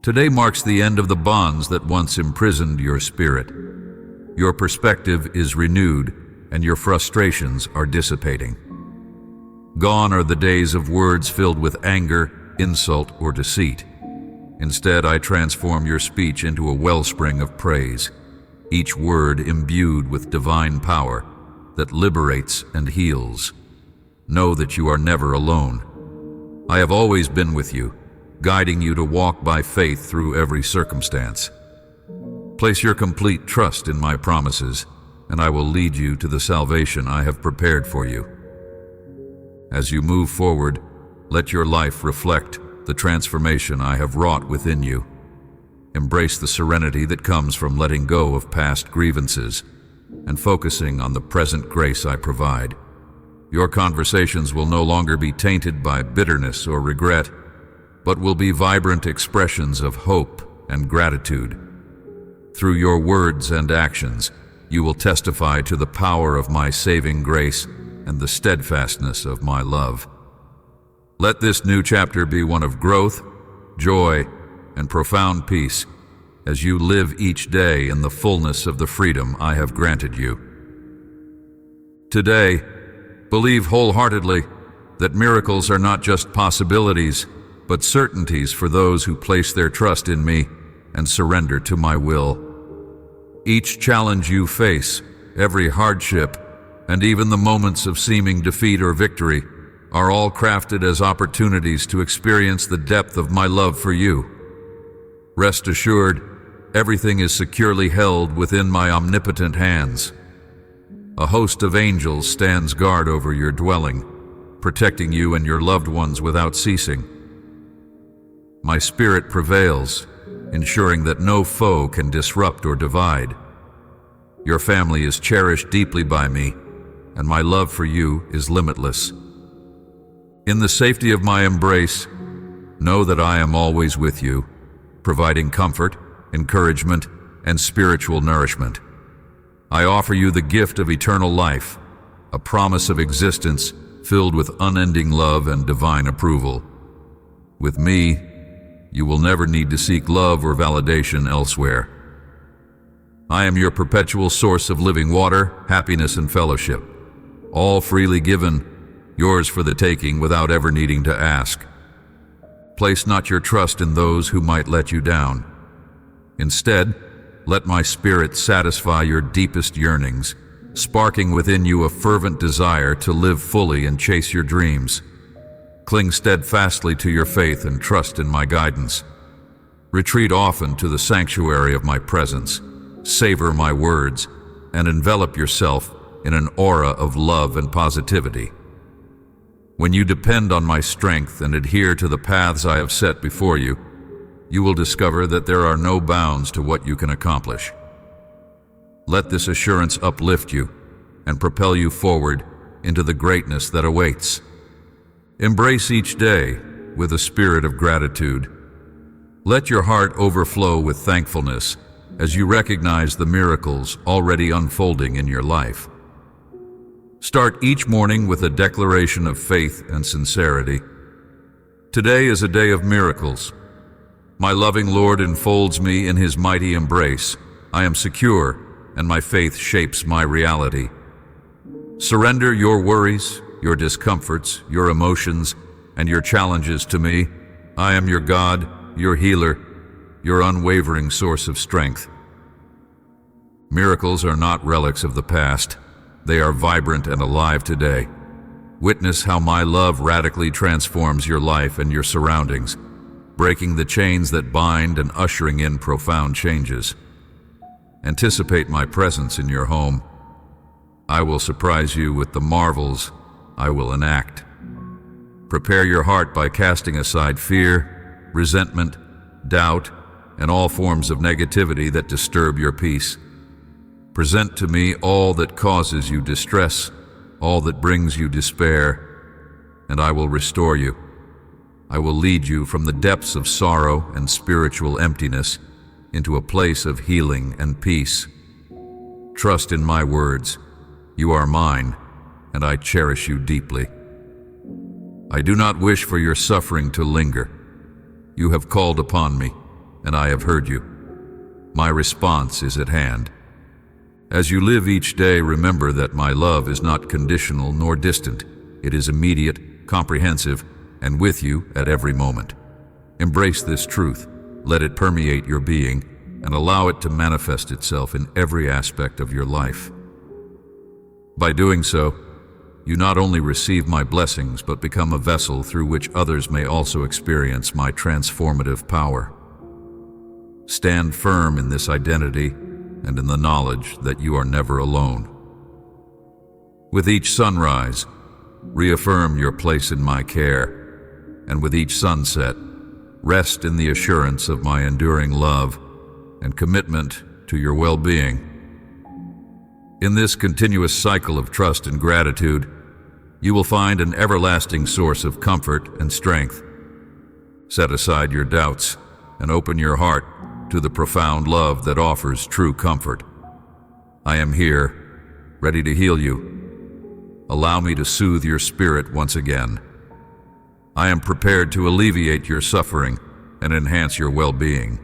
Today marks the end of the bonds that once imprisoned your spirit. Your perspective is renewed and your frustrations are dissipating. Gone are the days of words filled with anger, insult, or deceit. Instead, I transform your speech into a wellspring of praise, each word imbued with divine power that liberates and heals. Know that you are never alone. I have always been with you, guiding you to walk by faith through every circumstance. Place your complete trust in my promises, and I will lead you to the salvation I have prepared for you. As you move forward, let your life reflect the transformation I have wrought within you. Embrace the serenity that comes from letting go of past grievances and focusing on the present grace I provide. Your conversations will no longer be tainted by bitterness or regret, but will be vibrant expressions of hope and gratitude. Through your words and actions, you will testify to the power of my saving grace and the steadfastness of my love. Let this new chapter be one of growth, joy, and profound peace as you live each day in the fullness of the freedom I have granted you. Today, believe wholeheartedly that miracles are not just possibilities, but certainties for those who place their trust in me and surrender to my will. Each challenge you face, every hardship, and even the moments of seeming defeat or victory are all crafted as opportunities to experience the depth of my love for you. Rest assured, everything is securely held within my omnipotent hands. A host of angels stands guard over your dwelling, protecting you and your loved ones without ceasing. My spirit prevails, ensuring that no foe can disrupt or divide. Your family is cherished deeply by me, and my love for you is limitless. In the safety of my embrace, know that I am always with you, providing comfort, encouragement, and spiritual nourishment. I offer you the gift of eternal life, a promise of existence filled with unending love and divine approval. With me, you will never need to seek love or validation elsewhere. I am your perpetual source of living water, happiness, and fellowship, all freely given, yours for the taking without ever needing to ask. Place not your trust in those who might let you down. Instead, let my spirit satisfy your deepest yearnings, sparking within you a fervent desire to live fully and chase your dreams. Cling steadfastly to your faith and trust in my guidance. Retreat often to the sanctuary of my presence, savor my words, and envelop yourself in an aura of love and positivity. When you depend on my strength and adhere to the paths I have set before you, you will discover that there are no bounds to what you can accomplish. Let this assurance uplift you and propel you forward into the greatness that awaits. Embrace each day with a spirit of gratitude. Let your heart overflow with thankfulness as you recognize the miracles already unfolding in your life. Start each morning with a declaration of faith and sincerity. Today is a day of miracles. My loving Lord enfolds me in his mighty embrace. I am secure, and my faith shapes my reality. Surrender your worries, your discomforts, your emotions, and your challenges to me. I am your God, your healer, your unwavering source of strength. Miracles are not relics of the past. They are vibrant and alive today. Witness how my love radically transforms your life and your surroundings, breaking the chains that bind and ushering in profound changes. Anticipate my presence in your home. I will surprise you with the marvels I will enact. Prepare your heart by casting aside fear, resentment, doubt, and all forms of negativity that disturb your peace. Present to me all that causes you distress, all that brings you despair, and I will restore you. I will lead you from the depths of sorrow and spiritual emptiness into a place of healing and peace. Trust in my words. You are mine, and I cherish you deeply. I do not wish for your suffering to linger. You have called upon me, and I have heard you. My response is at hand. As you live each day, remember that my love is not conditional nor distant. It is immediate, comprehensive, and with you at every moment. Embrace this truth, let it permeate your being, and allow it to manifest itself in every aspect of your life. By doing so, you not only receive my blessings, but become a vessel through which others may also experience my transformative power. Stand firm in this identity and in the knowledge that you are never alone. With each sunrise, reaffirm your place in my care, and with each sunset, rest in the assurance of my enduring love and commitment to your well-being. In this continuous cycle of trust and gratitude, you will find an everlasting source of comfort and strength. Set aside your doubts and open your heart to the profound love that offers true comfort. I am here, ready to heal you. Allow me to soothe your spirit once again. I am prepared to alleviate your suffering and enhance your well-being.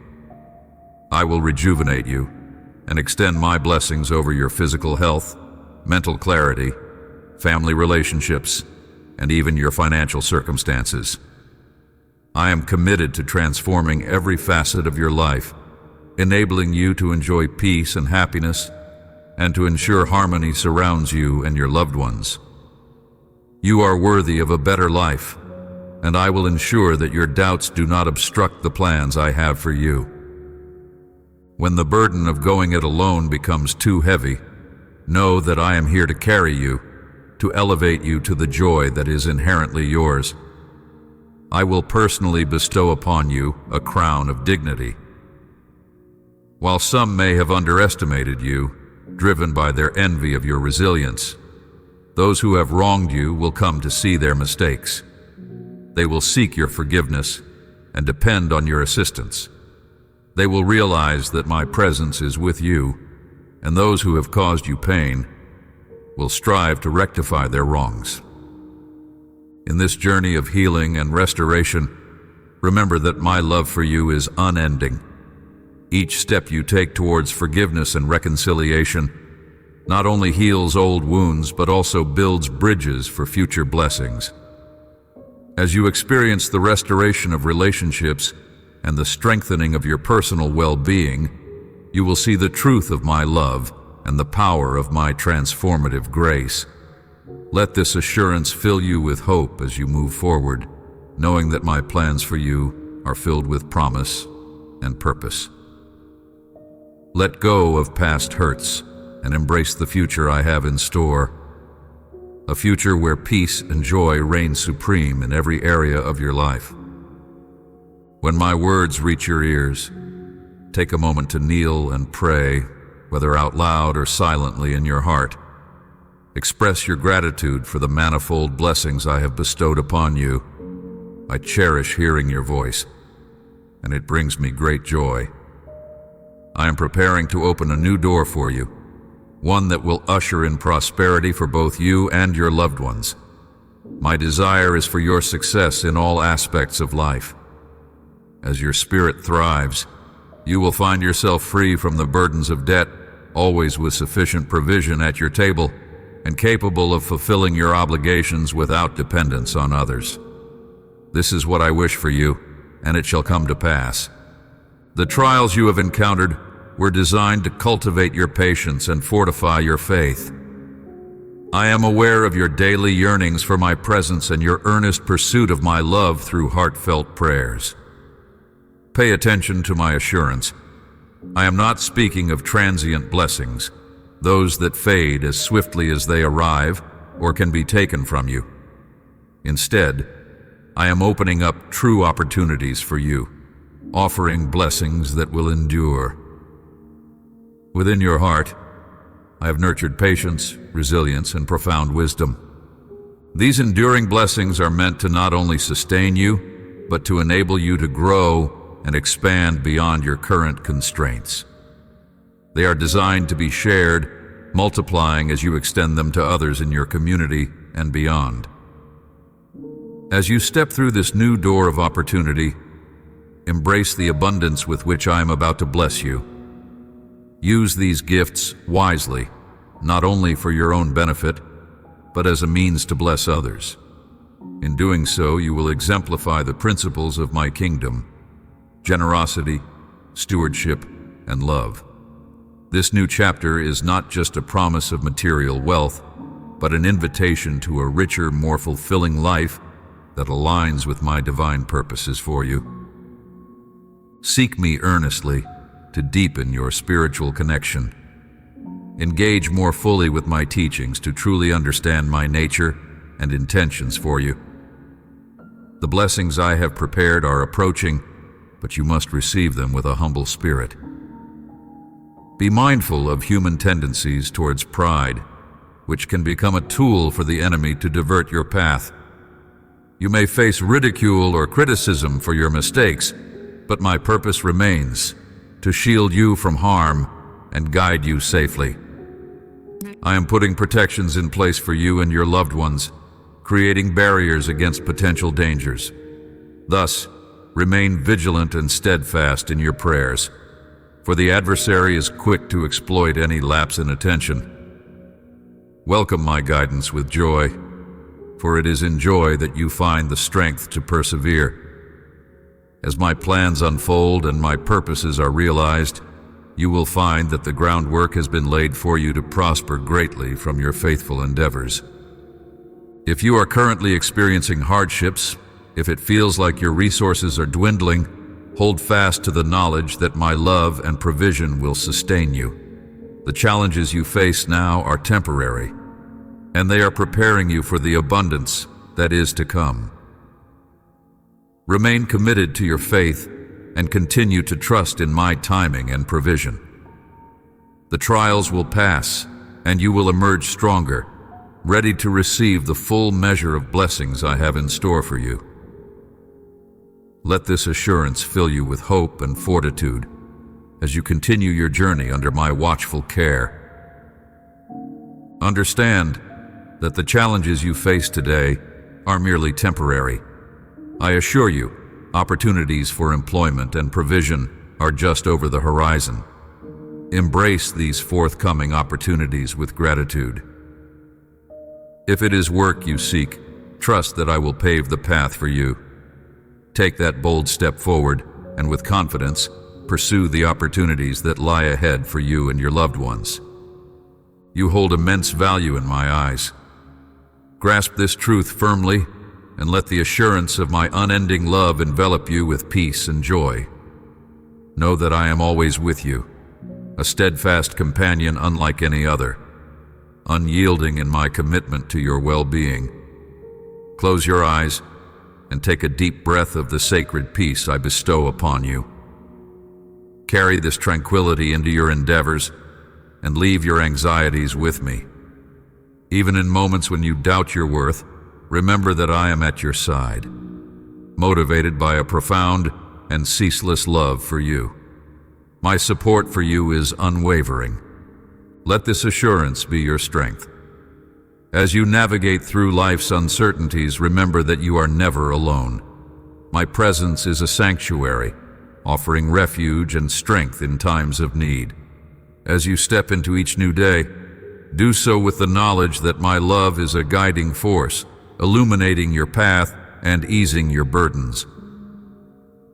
I will rejuvenate you and extend my blessings over your physical health, mental clarity, family relationships, and even your financial circumstances. I am committed to transforming every facet of your life, enabling you to enjoy peace and happiness, and to ensure harmony surrounds you and your loved ones. You are worthy of a better life, and I will ensure that your doubts do not obstruct the plans I have for you. When the burden of going it alone becomes too heavy, know that I am here to carry you, to elevate you to the joy that is inherently yours. I will personally bestow upon you a crown of dignity. While some may have underestimated you, driven by their envy of your resilience, those who have wronged you will come to see their mistakes. They will seek your forgiveness and depend on your assistance. They will realize that my presence is with you, and those who have caused you pain will strive to rectify their wrongs. In this journey of healing and restoration, remember that my love for you is unending. Each step you take towards forgiveness and reconciliation not only heals old wounds, but also builds bridges for future blessings. As you experience the restoration of relationships and the strengthening of your personal well-being, you will see the truth of my love and the power of my transformative grace. Let this assurance fill you with hope as you move forward, knowing that my plans for you are filled with promise and purpose. Let go of past hurts and embrace the future I have in store, a future where peace and joy reign supreme in every area of your life. When my words reach your ears, take a moment to kneel and pray, whether out loud or silently in your heart. Express your gratitude for the manifold blessings I have bestowed upon you. I cherish hearing your voice, and it brings me great joy. I am preparing to open a new door for you, one that will usher in prosperity for both you and your loved ones. My desire is for your success in all aspects of life. As your spirit thrives, you will find yourself free from the burdens of debt, always with sufficient provision at your table, and capable of fulfilling your obligations without dependence on others. This is what I wish for you, and it shall come to pass. The trials you have encountered were designed to cultivate your patience and fortify your faith. I am aware of your daily yearnings for my presence and your earnest pursuit of my love through heartfelt prayers. Pay attention to my assurance. I am not speaking of transient blessings, those that fade as swiftly as they arrive or can be taken from you. Instead, I am opening up true opportunities for you, offering blessings that will endure. Within your heart, I have nurtured patience, resilience, and profound wisdom. These enduring blessings are meant to not only sustain you, but to enable you to grow and expand beyond your current constraints. They are designed to be shared, multiplying as you extend them to others in your community and beyond. As you step through this new door of opportunity, embrace the abundance with which I am about to bless you. Use these gifts wisely, not only for your own benefit, but as a means to bless others. In doing so, you will exemplify the principles of my kingdom: generosity, stewardship, and love. This new chapter is not just a promise of material wealth, but an invitation to a richer, more fulfilling life that aligns with my divine purposes for you. Seek me earnestly to deepen your spiritual connection. Engage more fully with my teachings to truly understand my nature and intentions for you. The blessings I have prepared are approaching, but you must receive them with a humble spirit. Be mindful of human tendencies towards pride, which can become a tool for the enemy to divert your path. You may face ridicule or criticism for your mistakes, but my purpose remains: to shield you from harm and guide you safely. I am putting protections in place for you and your loved ones, creating barriers against potential dangers. Thus, remain vigilant and steadfast in your prayers, for the adversary is quick to exploit any lapse in attention. Welcome my guidance with joy, for it is in joy that you find the strength to persevere. As my plans unfold and my purposes are realized, you will find that the groundwork has been laid for you to prosper greatly from your faithful endeavors. If you are currently experiencing hardships, if it feels like your resources are dwindling, Hold fast to the knowledge that my love and provision will sustain you. The challenges you face now are temporary, and they are preparing you for the abundance that is to come. Remain committed to your faith and continue to trust in my timing and provision. The trials will pass, and you will emerge stronger, ready to receive the full measure of blessings I have in store for you. Let this assurance fill you with hope and fortitude as you continue your journey under my watchful care. Understand that the challenges you face today are merely temporary. I assure you, opportunities for employment and provision are just over the horizon. Embrace these forthcoming opportunities with gratitude. If it is work you seek, trust that I will pave the path for you. Take that bold step forward, and with confidence, pursue the opportunities that lie ahead for you and your loved ones. You hold immense value in my eyes. Grasp this truth firmly, and let the assurance of my unending love envelop you with peace and joy. Know that I am always with you, a steadfast companion unlike any other, unyielding in my commitment to your well-being. Close your eyes and take a deep breath of the sacred peace I bestow upon you. Carry this tranquility into your endeavors and leave your anxieties with me. Even in moments when you doubt your worth, remember that I am at your side, motivated by a profound and ceaseless love for you. My support for you is unwavering. Let this assurance be your strength. As you navigate through life's uncertainties, remember that you are never alone. My presence is a sanctuary, offering refuge and strength in times of need. As you step into each new day, do so with the knowledge that my love is a guiding force, illuminating your path and easing your burdens.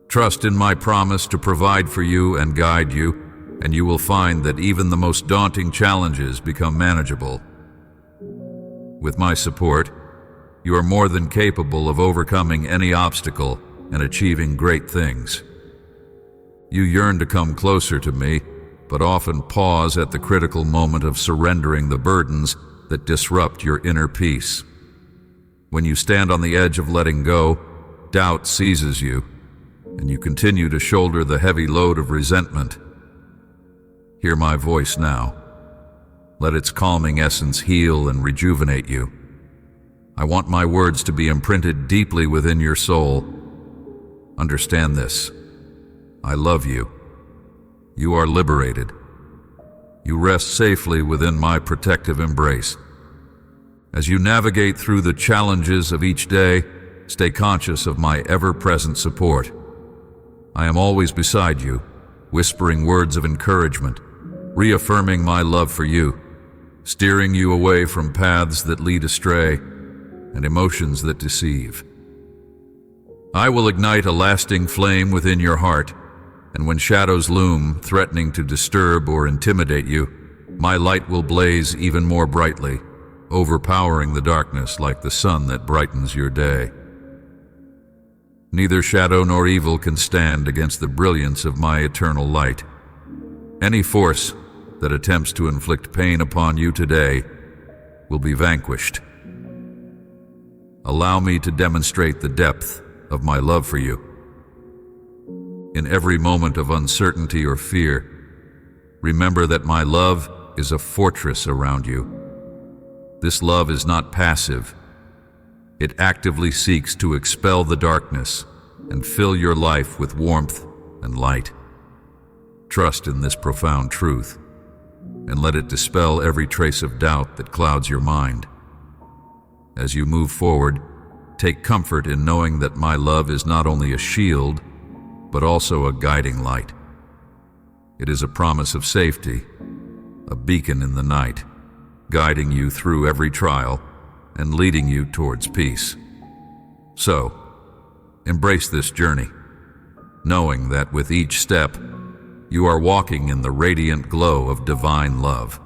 Trust in my promise to provide for you and guide you, and you will find that even the most daunting challenges become manageable. With my support, you are more than capable of overcoming any obstacle and achieving great things. You yearn to come closer to me, but often pause at the critical moment of surrendering the burdens that disrupt your inner peace. When you stand on the edge of letting go, doubt seizes you, and you continue to shoulder the heavy load of resentment. Hear my voice now. Let its calming essence heal and rejuvenate you. I want my words to be imprinted deeply within your soul. Understand this. I love you. You are liberated. You rest safely within my protective embrace. As you navigate through the challenges of each day, stay conscious of my ever-present support. I am always beside you, whispering words of encouragement, reaffirming my love for you, steering you away from paths that lead astray and emotions that deceive. I will ignite a lasting flame within your heart, and when shadows loom, threatening to disturb or intimidate you, my light will blaze even more brightly, overpowering the darkness like the sun that brightens your day. Neither shadow nor evil can stand against the brilliance of my eternal light. Any force that attempts to inflict pain upon you today will be vanquished. Allow me to demonstrate the depth of my love for you. In every moment of uncertainty or fear, remember that my love is a fortress around you. This love is not passive. It actively seeks to expel the darkness and fill your life with warmth and light. Trust in this profound truth, and let it dispel every trace of doubt that clouds your mind. As you move forward, take comfort in knowing that my love is not only a shield, but also a guiding light. It is a promise of safety, a beacon in the night, guiding you through every trial and leading you towards peace. So, embrace this journey, knowing that with each step, you are walking in the radiant glow of divine love,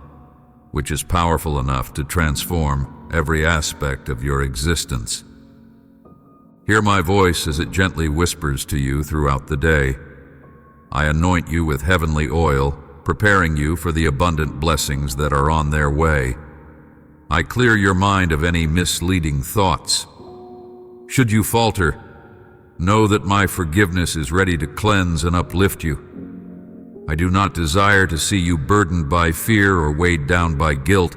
which is powerful enough to transform every aspect of your existence. Hear my voice as it gently whispers to you throughout the day. I anoint you with heavenly oil, preparing you for the abundant blessings that are on their way. I clear your mind of any misleading thoughts. Should you falter, know that my forgiveness is ready to cleanse and uplift you. I do not desire to see you burdened by fear or weighed down by guilt,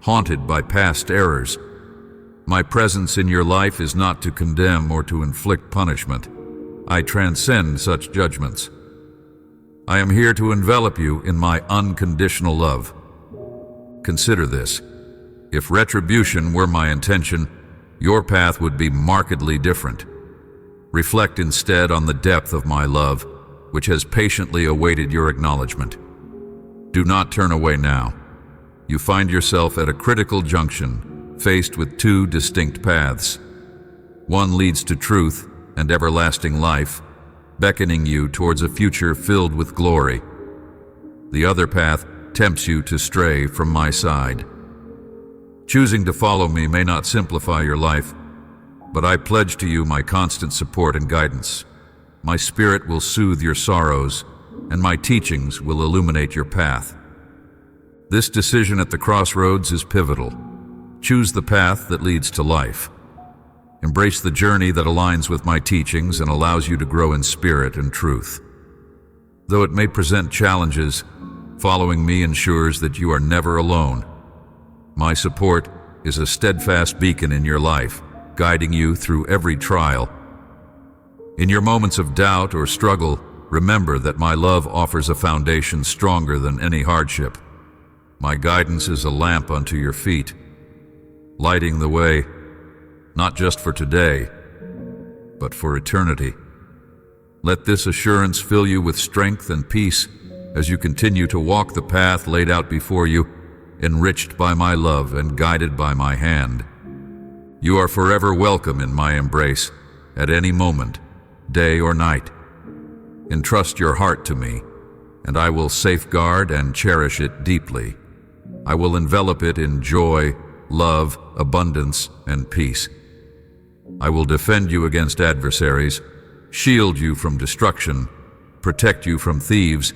haunted by past errors. My presence in your life is not to condemn or to inflict punishment. I transcend such judgments. I am here to envelop you in my unconditional love. Consider this. If retribution were my intention, your path would be markedly different. Reflect instead on the depth of my love, which has patiently awaited your acknowledgement. Do not turn away now. You find yourself at a critical junction, faced with two distinct paths. One leads to truth and everlasting life, beckoning you towards a future filled with glory. The other path tempts you to stray from my side. Choosing to follow me may not simplify your life, but I pledge to you my constant support and guidance. My spirit will soothe your sorrows, and my teachings will illuminate your path. This decision at the crossroads is pivotal. Choose the path that leads to life. Embrace the journey that aligns with my teachings and allows you to grow in spirit and truth. Though it may present challenges, following me ensures that you are never alone. My support is a steadfast beacon in your life, guiding you through every trial. In your moments of doubt or struggle, remember that my love offers a foundation stronger than any hardship. My guidance is a lamp unto your feet, lighting the way, not just for today, but for eternity. Let this assurance fill you with strength and peace as you continue to walk the path laid out before you, enriched by my love and guided by my hand. You are forever welcome in my embrace, at any moment, day or night. Entrust your heart to me, and I will safeguard and cherish it deeply. I will envelop it in joy, love, abundance, and peace. I will defend you against adversaries, shield you from destruction, protect you from thieves,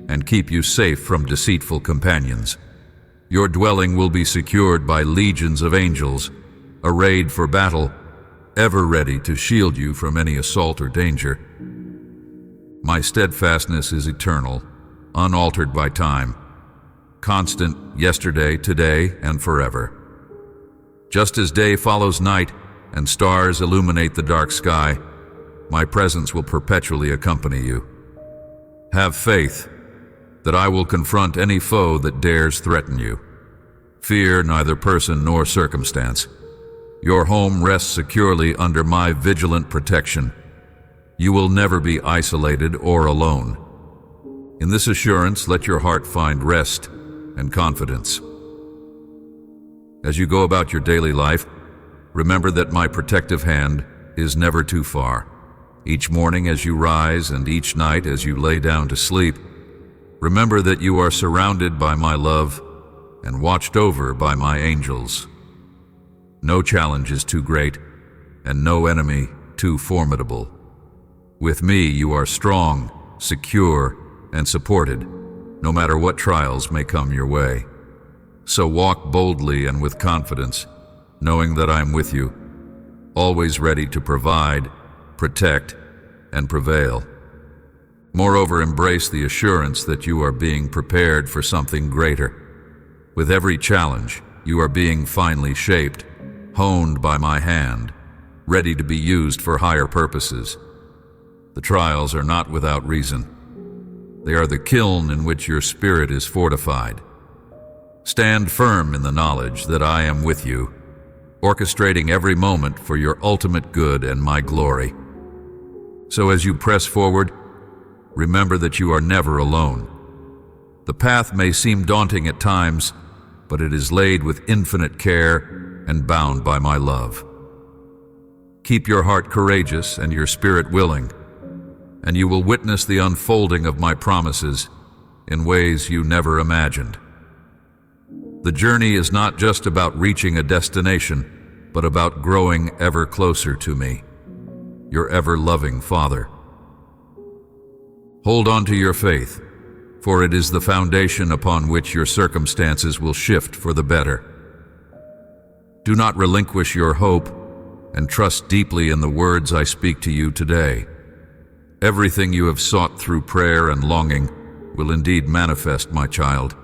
and keep you safe from deceitful companions. Your dwelling will be secured by legions of angels, arrayed for battle, ever ready to shield you from any assault or danger. My steadfastness is eternal, unaltered by time, constant yesterday, today, and forever. Just as day follows night and stars illuminate the dark sky, my presence will perpetually accompany you. Have faith that I will confront any foe that dares threaten you. Fear neither person nor circumstance. Your home rests securely under my vigilant protection. You will never be isolated or alone. In this assurance, let your heart find rest and confidence. As you go about your daily life, remember that my protective hand is never too far. Each morning as you rise and each night as you lay down to sleep, remember that you are surrounded by my love and watched over by my angels. No challenge is too great, and no enemy too formidable. With me, you are strong, secure, and supported, no matter what trials may come your way. So walk boldly and with confidence, knowing that I am with you, always ready to provide, protect, and prevail. Moreover, embrace the assurance that you are being prepared for something greater. With every challenge, you are being finely shaped, honed by my hand, ready to be used for higher purposes. The trials are not without reason. They are the kiln in which your spirit is fortified. Stand firm in the knowledge that I am with you, orchestrating every moment for your ultimate good and my glory. So as you press forward, remember that you are never alone. The path may seem daunting at times, but it is laid with infinite care and bound by my love. Keep your heart courageous and your spirit willing, and you will witness the unfolding of my promises in ways you never imagined. The journey is not just about reaching a destination, but about growing ever closer to me. your ever-loving Father. Hold on to your faith, for it is the foundation upon which your circumstances will shift for the better. Do not relinquish your hope, and trust deeply in the words I speak to you today. Everything you have sought through prayer and longing will indeed manifest, my child.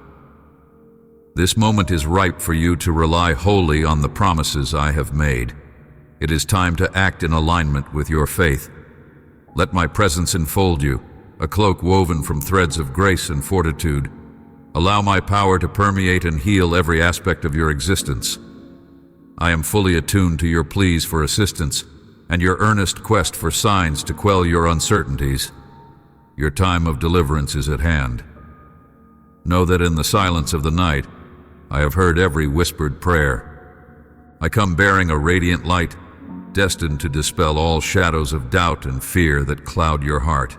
This moment is ripe for you to rely wholly on the promises I have made. It is time to act in alignment with your faith. Let my presence enfold you, a cloak woven from threads of grace and fortitude. Allow my power to permeate and heal every aspect of your existence. I am fully attuned to your pleas for assistance and your earnest quest for signs to quell your uncertainties. Your time of deliverance is at hand. Know that in the silence of the night, I have heard every whispered prayer. I come bearing a radiant light, destined to dispel all shadows of doubt and fear that cloud your heart.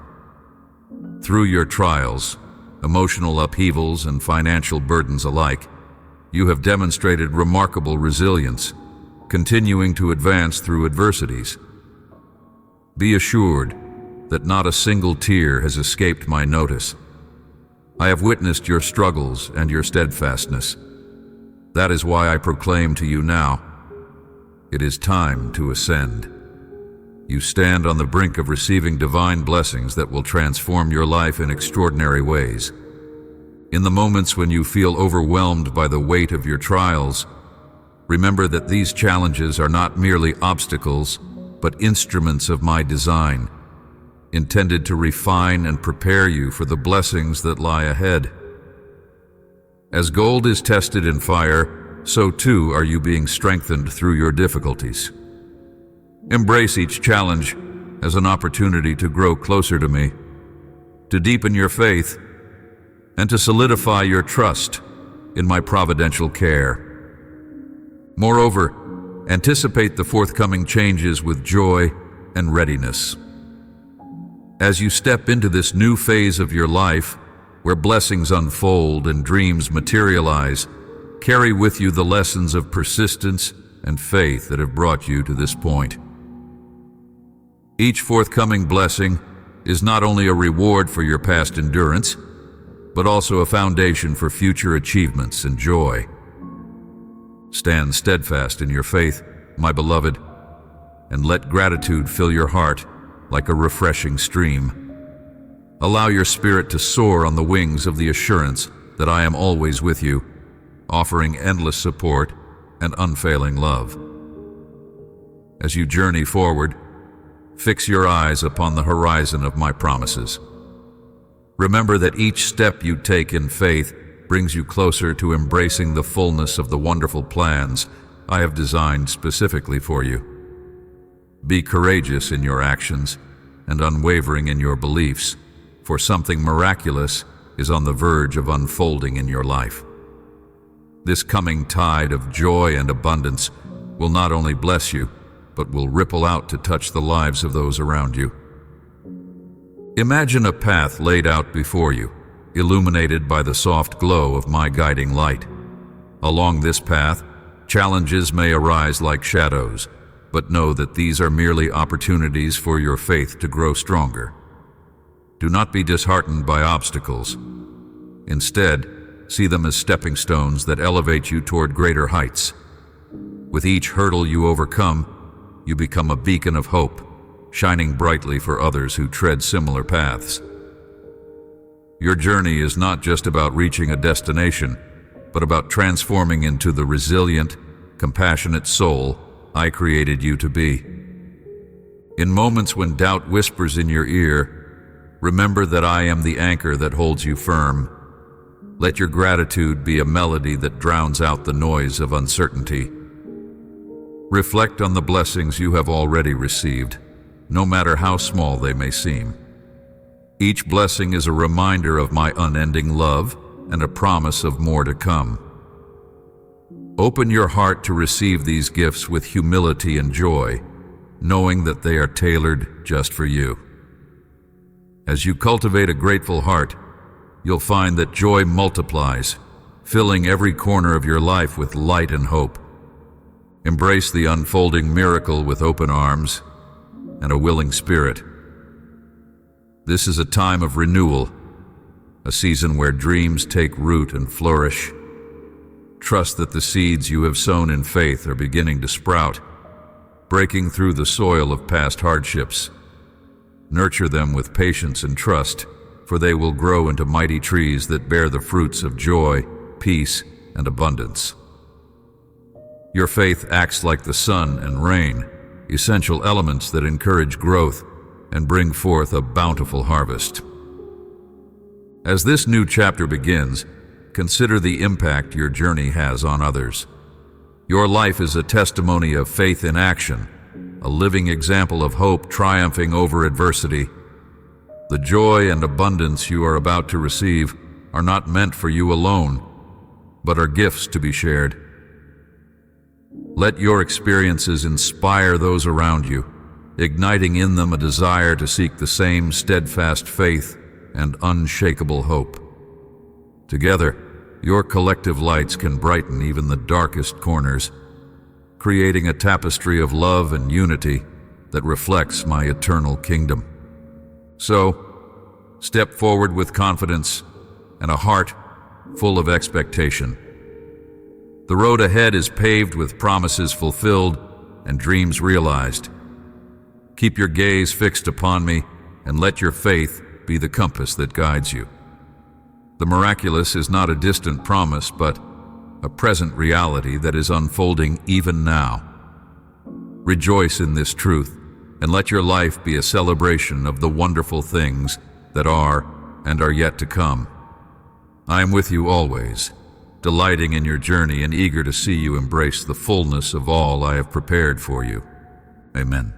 Through your trials, emotional upheavals, and financial burdens alike, you have demonstrated remarkable resilience, continuing to advance through adversities. Be assured that not a single tear has escaped my notice. I have witnessed your struggles and your steadfastness. That is why I proclaim to you now, it is time to ascend. You stand on the brink of receiving divine blessings that will transform your life in extraordinary ways. In the moments when you feel overwhelmed by the weight of your trials, remember that these challenges are not merely obstacles, but instruments of my design, intended to refine and prepare you for the blessings that lie ahead. As gold is tested in fire, so too are you being strengthened through your difficulties. Embrace each challenge as an opportunity to grow closer to me, to deepen your faith, and to solidify your trust in my providential care. Moreover, anticipate the forthcoming changes with joy and readiness. As you step into this new phase of your life, where blessings unfold and dreams materialize, carry with you the lessons of persistence and faith that have brought you to this point. Each forthcoming blessing is not only a reward for your past endurance, but also a foundation for future achievements and joy. Stand steadfast in your faith, my beloved, and let gratitude fill your heart like a refreshing stream. Allow your spirit to soar on the wings of the assurance that I am always with you, offering endless support and unfailing love. As you journey forward, fix your eyes upon the horizon of my promises. Remember that each step you take in faith brings you closer to embracing the fullness of the wonderful plans I have designed specifically for you. Be courageous in your actions and unwavering in your beliefs, for something miraculous is on the verge of unfolding in your life. This coming tide of joy and abundance will not only bless you, but will ripple out to touch the lives of those around you. Imagine a path laid out before you, illuminated by the soft glow of my guiding light. Along this path, challenges may arise like shadows, but know that these are merely opportunities for your faith to grow stronger. Do not be disheartened by obstacles. Instead, see them as stepping stones that elevate you toward greater heights. With each hurdle you overcome, you become a beacon of hope, shining brightly for others who tread similar paths. Your journey is not just about reaching a destination, but about transforming into the resilient, compassionate soul I created you to be. In moments when doubt whispers in your ear, remember that I am the anchor that holds you firm. Let your gratitude be a melody that drowns out the noise of uncertainty. Reflect on the blessings you have already received, no matter how small they may seem. Each blessing is a reminder of my unending love and a promise of more to come. Open your heart to receive these gifts with humility and joy, knowing that they are tailored just for you. As you cultivate a grateful heart, you'll find that joy multiplies, filling every corner of your life with light and hope. Embrace the unfolding miracle with open arms, and a willing spirit. This is a time of renewal, a season where dreams take root and flourish. Trust that the seeds you have sown in faith are beginning to sprout, breaking through the soil of past hardships. Nurture them with patience and trust, for they will grow into mighty trees that bear the fruits of joy, peace, and abundance. Your faith acts like the sun and rain, essential elements that encourage growth and bring forth a bountiful harvest. As this new chapter begins, consider the impact your journey has on others. Your life is a testimony of faith in action, a living example of hope triumphing over adversity. The joy and abundance you are about to receive are not meant for you alone, but are gifts to be shared. Let your experiences inspire those around you, igniting in them a desire to seek the same steadfast faith and unshakable hope. Together, your collective lights can brighten even the darkest corners, creating a tapestry of love and unity that reflects my eternal kingdom. So, step forward with confidence and a heart full of expectation. The road ahead is paved with promises fulfilled and dreams realized. Keep your gaze fixed upon me and let your faith be the compass that guides you. The miraculous is not a distant promise, but a present reality that is unfolding even now. Rejoice in this truth and let your life be a celebration of the wonderful things that are and are yet to come. I am with you always, delighting in your journey and eager to see you embrace the fullness of all I have prepared for you. Amen.